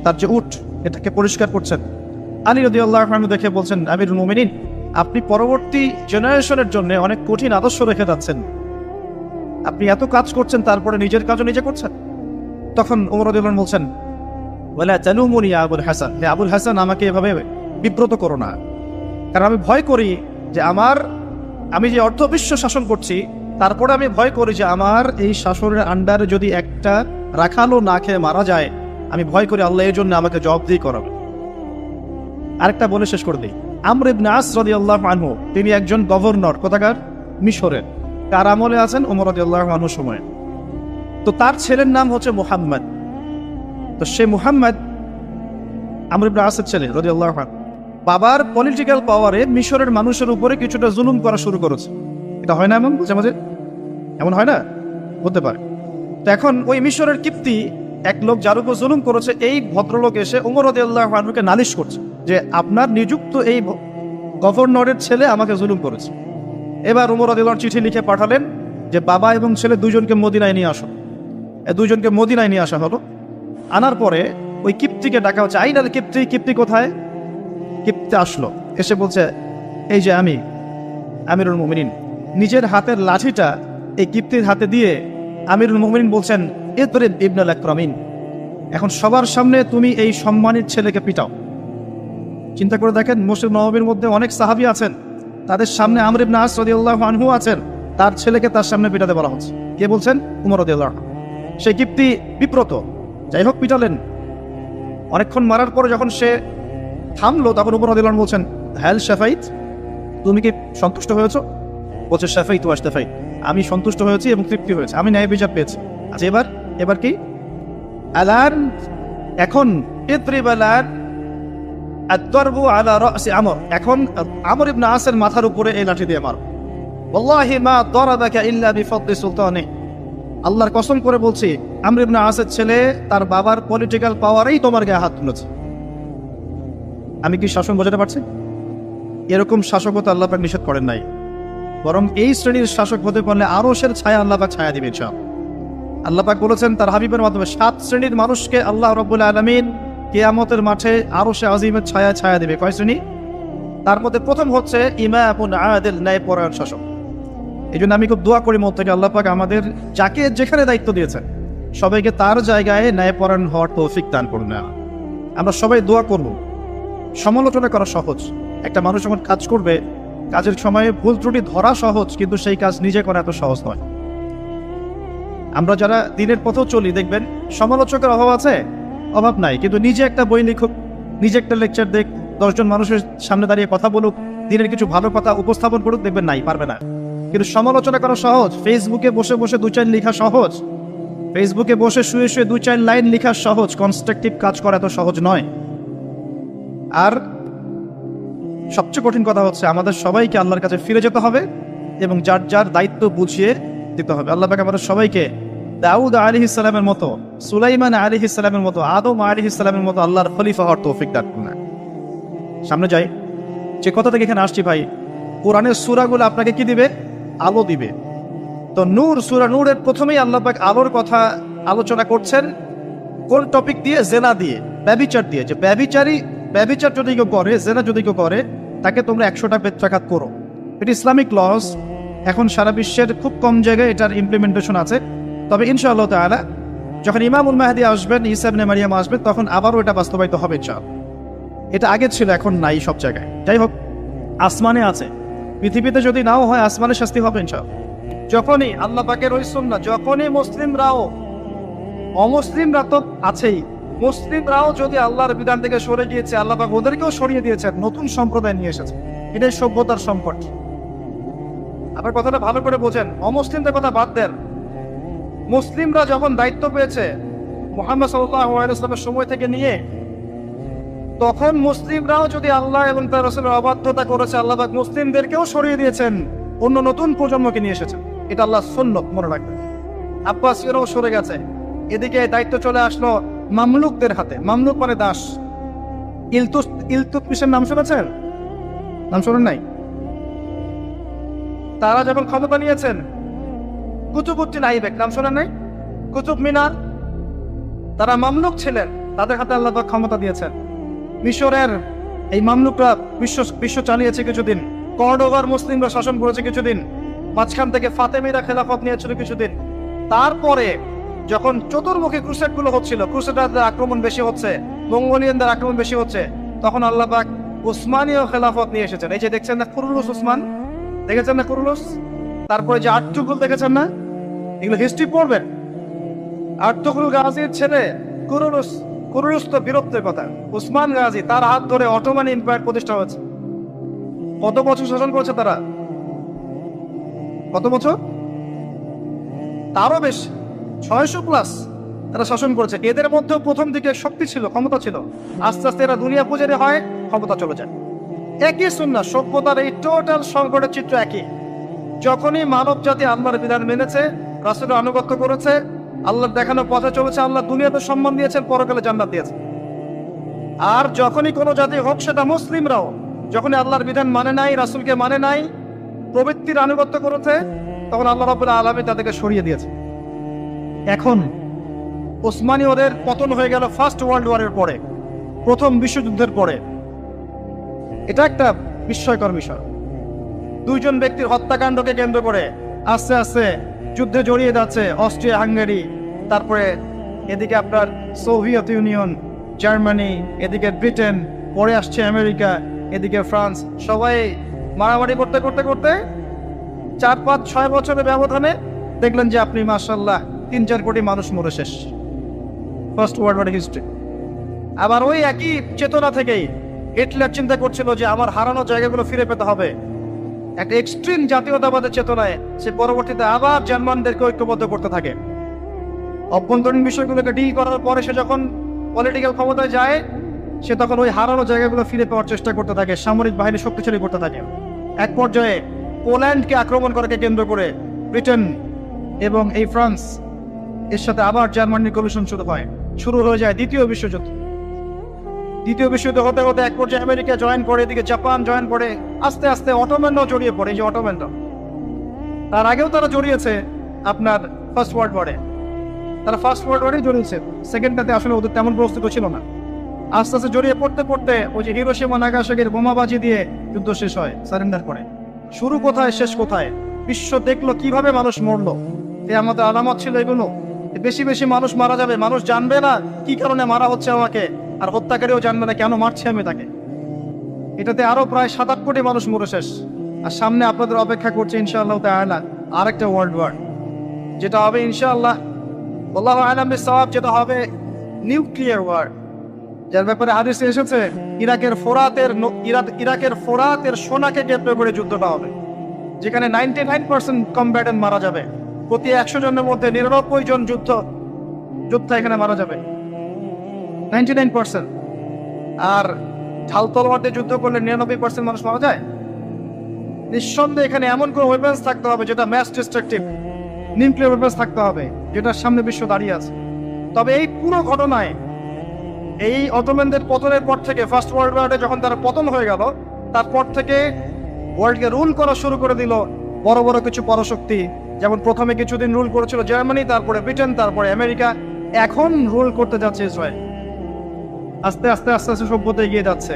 তার যে উট, এটাকে পরিষ্কার করছেন। আলী রাদিয়াল্লাহু আনহু দেখে বলছেন, আমিরুল মুমিনিন, আপনি পরবর্তী জেনারেশনের জন্য অনেক কঠিন আদর্শ রেখে যাচ্ছেন। আপনি এত কাজ করছেন, তারপরে নিজের কাজও নিজে করছেন। তখন ওমর রাদিয়াল্লাহু আনহু বলছেন, ওয়ালা তালুমুনি ইয়া আবুল হাসান, হে আবুল হাসান, আমাকে এভাবে বিব্রত করো না। কারণ আমি ভয় করি যে আমি যে অর্ধবিশ্ব শাসন করছি, তারপরে আমি ভয় করি যে আমার এই শাসনের আন্ডারে যদি একটা রাখালও না খেয়ে মারা যায়, আমি ভয় করি আল্লাহ এর জন্য আমাকে জবাবদিহি করাবে। আরেকটা বলে শেষ করে দিই। আমর ইবনে আস রাদিয়াল্লাহু আনহু, তিনি একজন গভর্নর, কোথাকার? মিশরের। কার আমলে আছেন? ওমর রাদিয়াল্লাহু আনহুর সময়। তো তার ছেলের নাম হচ্ছে মুহাম্মদ। তো সে মুহাম্মদ আমর ইবনে আসের ছেলে রাদিয়াল্লাহু আনহু, বাবার পলিটিক্যাল পাওয়ারে মিশরের মানুষের উপরে কিছুটা জুলুম করা শুরু করেছে। এটা হয় না এমন? মাঝে মাঝে এমন হয় না? হতে পারে। তো এখন ওই মিশরের কিপ্তি এক লোক যার উপর জুলুম করেছে, এই ভদ্রলোক এসে ওমর রাদিয়াল্লাহু আনহুকে নালিশ করছে যে আপনার নিযুক্ত এই গভর্নরের ছেলে আমাকে জুলুম করেছে। এবার ওমর রাদিয়াল্লাহু চিঠি লিখে পাঠালেন যে বাবা এবং ছেলে দুইজনকে মদিনায় নিয়ে আসো। দুইজনকে মদিনায় নিয়ে আসা হলো। আনার পরে ওই কিপ্তিকে ডাকা হচ্ছে, আইনাল কিপ্তি, কিপ্তি কোথায়? কিপ্তি আসলো, এসে বলছে, এই যে আমি আমিরুল মুমিনিন। নিজের হাতের লাঠিটা এই কিপ্তির হাতে দিয়ে আমিরুল মুমিনিন বলছেন, ইদরিব ইবনুল আকরামিন, এখন সবার সামনে তুমি এই সম্মানিত ছেলেকে পিটাও। চিন্তা করে দেখেন, মসজিদ নববীর মধ্যে অনেক সাহাবী আছেন, তাদের সামনে আমর ইবনে আস রাদিয়াল্লাহু আনহু আছেন, তার ছেলেকে তার সামনে পিটাতে বলা হচ্ছে। কে বলছেন? ওমর রাদিয়াল্লাহু আনহু। সেই কিপ্তি বিব্রত, যাই হোক পিটালেন। অনেকক্ষণ মারার পরে যখন সে থামলো, তখন ওমর রাদিয়াল্লাহু আনহু বলছেন, হ্যাল শাফাইত, তুমি কি সন্তুষ্ট হয়েছো? বলছে, শাফাইত ওয়া শাফাইত, আমি সন্তুষ্ট হয়েছি এবং তৃপ্তি হয়েছে, আমি ন্যায় বিচার পেয়েছি। আচ্ছা, এবার কি? আলান, এখন ইদরিব আলান আদ-দারবু আলা রাসি আমর, এখন আমর ইবনে আসের মাথার উপরে এই লাঠি দিয়ে মারো। ওয়াল্লাহি মা দারাবাকা ইল্লা বিফদলি সুলতানি, আল্লাহর কসম করে বলছি, আমর ইবনে আসের ছেলে তার বাবার পলিটিক্যাল পাওয়ারেই তোমার গায়ে হাত তুলেছে। আমি কি শাসন বোঝাতে পারছি? এরকম শাসকতা আল্লাহ পাক নিষেধ করেন নাই, বরং এই শ্রেণীর শাসক হতে পারলে আরশের ছায়া আল্লাহ পাক ছায়া দিবেন। আল্লাহ পাক বলেছেন তার হাবিবের মাধ্যমে 7 শ্রেণীর মানুষকে আল্লাহ রাব্বুল আলামিন কিয়ামতের মাঠে আরশে আজিমের ছায়া ছায়া দিবে। কয় শ্রেণী? তার মধ্যে প্রথম হচ্ছে ইমামুন আদিল, ন্যায়পরায়ণ শাসক। এই জন্য আমি খুব দোয়া করি মন থেকে আল্লাহ পাক আমাদের যাকে যেখানে দায়িত্ব দিয়েছেন সবাইকে তার জায়গায় ন্যায়পরায়ণ হওয়ার তৌফিক দান করুন। আমরা সবাই দোয়া করব। সমালোচনা করা সহজ, একটা মানুষ যখন কাজ করবে কাজের সময়ে ভুল ত্রুটি ধরা সহজ, কিন্তু সেই কাজ নিজে করা এত সহজ নয়। আমরা যারা দিনের পথেও চলি দেখবেন সমালোচকের অভাব আছে, অভাব নাই, কিন্তু নিজে একটা বই লিখুক, নিজে একটা লেকচার দেখ, 10 জন মানুষের সামনে দাঁড়িয়ে কথা বলুক, দিনের কিছু ভালো কথা উপস্থাপন করুক, দেখবেন নাই, পারবে না। কিন্তু সমালোচনা করা সহজ, ফেসবুকে বসে বসে 2-4 লেখা সহজ, ফেসবুকে বসে শুয়ে শুয়ে 2-4 লাইন লেখা সহজ, কনস্ট্রাকটিভ কাজ করা এত সহজ নয়। আর সবচেয়ে কঠিন কথা হচ্ছে আমাদের সবাইকে আল্লাহর কাছে ফিরে যেতে হবে এবং যার যার দায়িত্ব বুঝিয়ে দিতে হবে। আল্লাহ পাক আমাদের সবাইকে দাউদ আলাইহিস সালামের মতো, সুলাইমান আলাইহিস সালামের মতো, আদম আলাইহিস সালামের মতো আল্লাহর খলিফা হওয়ার তৌফিক দান করুন। সামনে যাই, যে কথা থেকে এখানে আসছি ভাই, কোরআনের সূরাগুলো আপনাকে কি দিবে? আলো দিবে। তো নূর, সূরা নূরের প্রথমেই আল্লাহ পাক আলোর কথা আলোচনা করছেন। কোন টপিক দিয়ে? জেনা দিয়ে, ব্যভিচার দিয়ে। যে ব্যভিচার যদি কেউ করে, জেনা যদি কেউ করে, তাকে তোমরা 100টা বেত্রাঘাত করো। এটা ইসলামিক লস। এখন সারা বিশ্বের খুব কম জায়গায় এটার ইমপ্লিমেন্টেশন আছে, তবে ইনশাআল্লাহ তাআলা যখন ইমামুল মাহদী আসবেন, ঈসা ইবনে মারিয়াম আসবেন, তখন আবারও এটা বাস্তবায়িত হবে ইনশাআল্লাহ। এটা আগে ছিল, এখন নাই সব জায়গায়। যাই হোক, আসমানে আছে, পৃথিবীতে যদি নাও হয় আসমানে শাস্তি হবে ইনশাআল্লাহ। যখনই আল্লাহ পাকের ওই সুন্নাহ, যখনই মুসলিমরাও, অমুসলিমরা তো আছেই, মুসলিমরাও যদি আল্লাহর বিধান থেকে সরে গিয়েছে, আল্লাহ পাক ওদেরকেও সরিয়ে দিয়েছেন, নতুন সম্প্রদায় নিয়ে এসেছে। এটাই সভ্যতার সংকট। আবার কথাটা ভালো করে বোঝেন, অমুসলিমদের কথা বাদ দেন। মুসলিমরা যখন দায়িত্ব পেয়েছে মুহাম্মদ সাল্লাল্লাহু আলাইহি ওয়াসাল্লামের সময় থেকে নিয়ে, তখন মুসলিমরাও যদি আল্লাহ এবং তার রাসূলের অবাধ্যতা করেছে, আল্লাহ পাক মুসলিমদেরকেও সরিয়ে দিয়েছেন, অন্য নতুন প্রজন্মকে নিয়ে এসেছেন। এটা আল্লাহর সুন্নাত, মনে রাখবেন। আব্বাসীয়রাও সরে গেছে, এদিকে দায়িত্ব চলে আসলো মামলুকদের হাতে। মামলুক মানে দাস। ইলতুৎমিশের নাম শুনেছেন? নাম শোনেন নাই? তারা যখন ক্ষমতা নিয়েছেন, কুতুবউদ্দিন আইবেক নাম শোনেন নাই? কুতুব মিনার, তারা মামলুক ছিলেন, তাদের হাতে আল্লাহ পাক ক্ষমতা দিয়েছেন। মিশরের এই মামলুকরা বিশ্ব চালিয়েছে কিছুদিন, কর্ডোভার মুসলিমরা শাসন করেছে কিছুদিন, মাঝখান থেকে ফাতেমিরা খেলাফত নিয়েছিল কিছুদিন। তারপরে যখন চতুর্মুখী ক্রুসেডগুলো হচ্ছিল, ক্রুসেডারদের আক্রমণ বেশি হচ্ছে, মঙ্গোলিয়ানদের আক্রমণ বেশি হচ্ছে, তখন আল্লাহ পাক উসমানীয় খেলাফত নিয়ে এসেছেন। এই যে দেখছেন না কুরুলুস উসমান, দেখেছেন না কুরুলুস? তারপরে যে আর্তুগুল দেখেছেন না? এগুলো হিস্ট্রি পড়বেন। আর্তুগুল গাজীর ছেলে কুরুলুস। কুরুলুস তো বীরত্বের কথা। উসমান গাজী, তার হাত ধরে অটোমান এম্পায়ার প্রতিষ্ঠা হয়েছে। কত বছর শাসন করেছে তারা? কত বছর? তারও বেশি, 600+ তারা শাসন করেছে। এদের মধ্যে প্রথম দিকে শক্তি ছিল, ক্ষমতা ছিল, আস্তে আস্তে এরা দুনিয়া পূজারি হয়, ক্ষমতা চলে যায়। একই সুন্নাহ, সভ্যতার এই টোটাল সংকটের চিত্র একই। যখনই মানব জাতি আল্লাহর বিধান মেনেছে, রাসূলের আনুগত্য করেছে, আল্লাহর দেখানো পথে চলেছে, আল্লাহ দুনিয়াতে সম্মান দিয়েছেন, পরকালে জান্নাত দিয়েছেন। আর যখনই কোনো জাতি হোক, সেটা মুসলিমরাও, যখনই আল্লাহর বিধান মানে নাই, রাসূলকে মানে নাই, প্রবৃত্তির আনুগত্য করেছে, তখন আল্লাহ রাব্বুল আলামিন তাদেরকে সরিয়ে দিয়েছে। এখন ওসমানীয়দের পতন হয়ে গেল ফার্স্ট ওয়ার্ল্ড ওয়ারের পরে, প্রথম বিশ্বযুদ্ধের পরে। এটা একটা বিস্ময়কর বিষয়। 2 জন ব্যক্তির হত্যাকাণ্ডকে কেন্দ্র করে আস্তে আস্তে যুদ্ধে জড়িয়ে যাচ্ছে অস্ট্রিয়া, হাঙ্গেরি, তারপরে এদিকে আপনার সোভিয়েত ইউনিয়ন, জার্মানি, এদিকে ব্রিটেন, পরে আসছে আমেরিকা, এদিকে ফ্রান্স। সবাই মারামারি করতে করতে করতে 4-5-6 বছরের ব্যবধানে দেখলেন যে আপনি মাশাআল্লাহ 3-4 কোটি মানুষ মরে শেষ। First world war history. আবার ওই একই চেতনা থেকেই হিটলার চিন্তা করছিল যে আমার হারানো জায়গাগুলো ফিরে পেতে হবে। একটা এক্সট্রিম জাতীয়তাবাদের চেতনায় সে পরবর্তীতে আবার জার্মানদেরকে ঐক্যবদ্ধ করতে থাকে। অভ্যন্তরীণ বিষয়গুলোকে ডিল করার পরে সে যখন পলিটিক্যাল ক্ষমতায় যায়, সে তখন ওই হারানো জায়গাগুলো ফিরে পাওয়ার চেষ্টা করতে থাকে, সামরিক বাহিনী শক্তিশালী করতে থাকে। এক পর্যায়ে পোল্যান্ডকে আক্রমণ করাকে কেন্দ্র করে ব্রিটেন এবং এই ফ্রান্স এর সাথে আবার জার্মানির কলিশন শুরু হয়ে যায় দ্বিতীয় বিশ্বযুদ্ধ। দ্বিতীয় বিশ্বযুদ্ধ হতে হতে এক পর্যায়ে আমেরিকা জয়েন করে, এদিকে জাপান জয়েন করে, আস্তে আস্তে অটোম্যানরাও জড়িয়ে পড়ে। এই যে অটোম্যানরা, তার আগেও তারা জড়িয়েছে আপনার ফার্স্ট ওয়ার্ল্ড ওয়ারে, তারা ফার্স্ট ওয়ার্ল্ড ওয়ারেই জড়িয়েছে, সেকেন্ডটাতে আসলে ওদের তেমন প্রস্তুত ছিল না। আস্তে আস্তে জড়িয়ে পড়তে পড়তে ওই যে হিরোশিমা নাগাসাকির বোমাবাজি দিয়ে যুদ্ধ শেষ হয়, সারেন্ডার করে। শুরু কোথায় শেষ কোথায়, বিশ্ব দেখলো কিভাবে মানুষ মরলো। আমাদের আলামত ছিল এগুলো, বেশি বেশি মানুষ মারা যাবে, মানুষ জানবে না কি কারণে মারা হচ্ছে আমাকে, আর হত্যাকারীও জানবে না কেন মারছে আমি তাকে। এটাতে আরো প্রায় 7-8 কোটি মানুষ মরে শেষ। আর সামনে আপনাদের অপেক্ষা করছে ইনশাআল্লাহ তাআলা আরেকটা ওয়ার্ল্ড ওয়ার, যেটা হবে ইনশাআল্লাহ আল্লাহু আ'লাম বিস-সাওয়াব, যেটা হবে নিউক্লিয়ার ওয়ার, যার ব্যাপারে হাদিসে এসেছে ইরাকের ফোরাতের সোনাকে কেন্দ্র করে যুদ্ধটা হবে, যেখানে 99% কমব্যাটেন্ট মারা যাবে। প্রতি 100 জনের মধ্যে 99 জন যোদ্ধা এখানে মারা যাবে, 99%। আর ঢাল তলোয়ার দিয়ে যুদ্ধ করলে 99% মানুষ মারা যায়। নিঃসন্দেহে এখানে এমন কোন ওয়েপন্স থাকতে হবে যেটা ম্যাস ডিস্ট্রাকটিভ, নিউক্লিয়ার ওয়েপন্স থাকতে হবে, যেটার সামনে বিশ্ব দাঁড়িয়ে আছে। তবে এই পুরো ঘটনায়, এই অটোম্যানদের পতনের পর থেকে, ফার্স্ট ওয়ার্ল্ড ওয়ারে যখন তারা পতন হয়ে গেল, তারপর থেকে ওয়ার্ল্ডকে রুল করা শুরু করে দিল বড় বড় কিছু পরাশক্তি। যেমন প্রথমে কিছুদিন রুল করেছিল জার্মানি, তারপরে ব্রিটেন, তারপরে আমেরিকা, এখন রুল করতে যাচ্ছে ইসরায়েল। আস্তে আস্তে আস্তে আস্তে সভ্যতা এগিয়ে যাচ্ছে।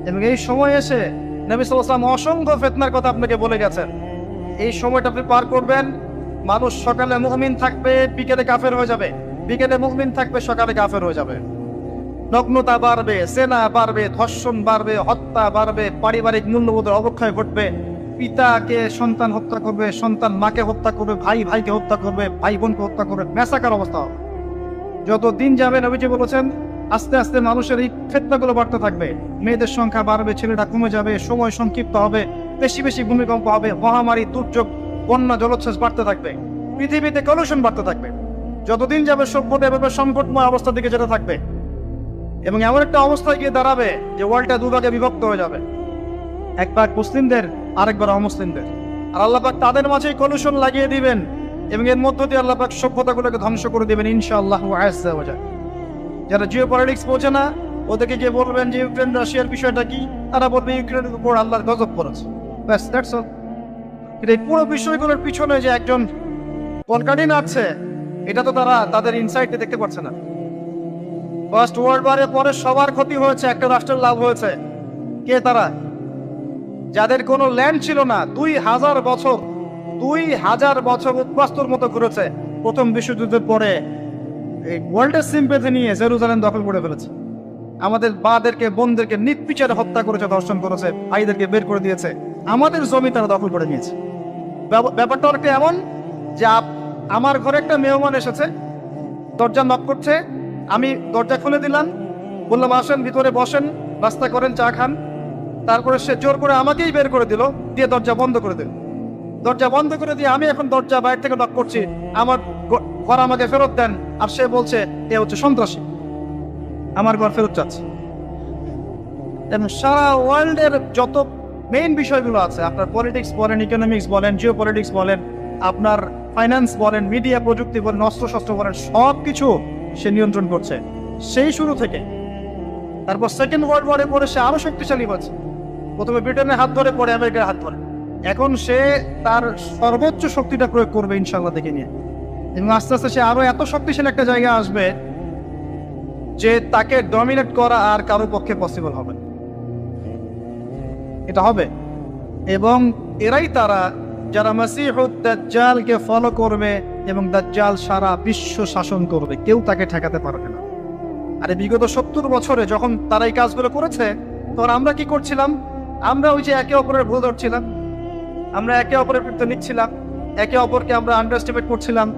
এবং এই সময় এসে নবী সাল্লাল্লাহু আলাইহি ওয়াসাল্লাম অসংখ্য ফিতনার কথা আপনাকে বলে গেছেন। এই সময়টা আপনি পার করবেন, মানুষ সকালে মুমিন থাকবে, বিকেলে কাফের হয়ে যাবে, বিকেলে মুমিন থাকবে, সকালে কাফের হয়ে যাবে। নগ্নতা বাড়বে, সেনা বাড়বে, ধর্ষণ বাড়বে, হত্যা বাড়বে, পারিবারিক মূল্যবোধের অবক্ষয় ঘটবে। পিতাকে সন্তান হত্যা করবে, সন্তান মাকে হত্যা করবে, ভাই ভাইকে হত্যা করবে, ভাই বোনকে হত্যা করবে, ম্যাসাকার অবস্থা হবে। যত দিন যাবে নবীজি বলেছেন আস্তে আস্তে মানুষের এই ফিতনাগুলো বাড়তে থাকবে। মেয়েদের সংখ্যা বাড়বে, ছেলেটা কমে যাবে, সময় সংক্ষিপ্ত হবে, বেশি বেশি ভূমিকম্প হবে, মহামারী, দুর্যোগ, বন্যা, জলোচ্ছ্বাস বাড়তে থাকবে, পৃথিবীতে কলুষণ বাড়তে থাকবে। যতদিন যাবে সভ্যতা এভাবে সংকটময় অবস্থার দিকে যেতে থাকবে, এবং এমন একটা অবস্থায় গিয়ে দাঁড়াবে যে ওয়ার্ল্ডটা দুভাগে বিভক্ত হয়ে যাবে, এক ভাগ মুসলিমদের, আরেকবার অমুসলিমদের। আর আল্লাহ পাক তাদের মাঝেই কলুষণ লাগিয়ে দিবেন, এবং এর মধ্য দিয়ে আল্লাহ পাক সভ্যতাগুলোকে ধ্বংস করে দিবেন ইনশাআল্লাহ আযজা ওয়া জাল। যারা জিও পলিটিক্স বোঝে না, ওদেরকে গিয়ে বলবেন যে ইউক্রেন রাশিয়ার বিষয়টা কি, তারা বলবে ইউক্রেনের উপর আল্লাহর গজব পড়েছে, ব্যাস, দ্যাটস অল। এই পুরো বিষয়গুলোর পিছনে যে একজন কলকাঠি নাড়ছে, এটা তো তারা তাদের ইনসাইটে দেখতে পাচ্ছে না। ফার্স্ট ওয়ার্ল্ড ওয়ারের পরে সবার ক্ষতি হয়েছে, একটা রাষ্ট্রের লাভ হয়েছে। কে তারা? যাদের কোনো ল্যান্ড ছিল না, 2000 বছর উদ্বাস্তুর মতো ঘুরেছে। প্রথম বিশ্বযুদ্ধের পরে এই ওয়ার্ল্ডের সিম্পেথি নিয়ে জেরুজালেম দখল করে ফেলেছে, আমাদের বাদেরকে, বোনদেরকে নির্বিচারে হত্যা করেছে, ধর্ষণ করেছে, ভাইদেরকে বের করে দিয়েছে, আমাদের জমি তারা দখল করে নিয়েছে। ব্যাপারটা অনেকটা এমন যে আমার ঘরে একটা মেহমান এসেছে, দরজা নক করছে, আমি দরজা খুলে দিলাম, বললাম আসেন ভিতরে বসেন, নাস্তা করেন, চা খান। তারপরে সে জোর করে আমাকেই বের করে দিল, দিয়ে দরজা বন্ধ করে দিল। দরজা বন্ধ করে দিয়ে আমি এখন দরজা বাইরে থেকে নক করছি, আমার ঘর আমাকে ফেরত দেন, আর সে বলছে এ হচ্ছে সন্ত্রাসী, আমার ঘর ফেরত চাচ্ছে। এবং সারা ওয়ার্ল্ডের যত মেইন বিষয়গুলো আছে, আপনার পলিটিক্স বলেন, ইকোনমিক্স বলেন, জিও পলিটিক্স বলেন, আপনার ফাইন্যান্স বলেন, মিডিয়া প্রযুক্তি বলেন, অস্ত্রশস্ত্র বলেন, সব কিছু সে নিয়ন্ত্রণ করছে সেই শুরু থেকে। তারপর সেকেন্ড ওয়ার্ল্ড ওয়ারে পরে সে আরো শক্তিশালী হচ্ছে। প্রথমে ব্রিটেনের হাত ধরে, পরে আমেরিকার হাত ধরে। এখন সে তার সর্বোচ্চ শক্তিটা প্রয়োগ করবে ইনশাআল্লাহ দেখে নিয়ে, এবং আস্তে আস্তে সে আরো এত শক্তিশালী একটা জায়গায় আসবে যে তাকে ডমিনেট করা আর কারো পক্ষে পসিবল হবে, এটা হবে। এবং এরাই তারা যারা মাসিহুদ দাজ্জালকে ফলো করবে, এবং দাজ্জাল সারা বিশ্ব শাসন করবে, কেউ তাকে ঠেকাতে পারবে না। আরে বিগত 70 বছরে যখন তারা এই কাজগুলো করেছে, তখন আমরা কি করছিলাম? আমরা ওই যে একে অপরের ভুল ধরছিলাম, আমরা একে অপরের বিরুদ্ধে নিচ্ছিলাম, একে অপরকে আমরা আন্ডারস্টিমেট করছিলাম,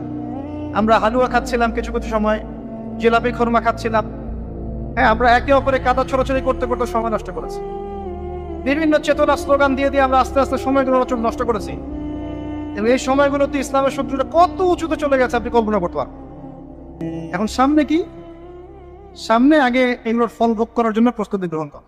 আমরা হালুয়া খাচ্ছিলাম, কিছু কিছু সময় জিলাপি খরমা খাচ্ছিলাম। হ্যাঁ, আমরা একে অপরে কাদা ছড়াছড়ি করতে করতে সময় নষ্ট করেছি। বিভিন্ন চেতনা স্লোগান দিয়ে দিয়ে আমরা আস্তে আস্তে সময়গুলো নষ্ট করেছি। এবং এই সময়গুলোতে ইসলামের শত্রুরা কত উঁচুতে চলে গেছে আপনি কল্পনা করতে পারেন। এখন সামনে কি? সামনে আগে এগুলোর ফল ভোগ করার জন্য প্রস্তুতি গ্রহণ করা।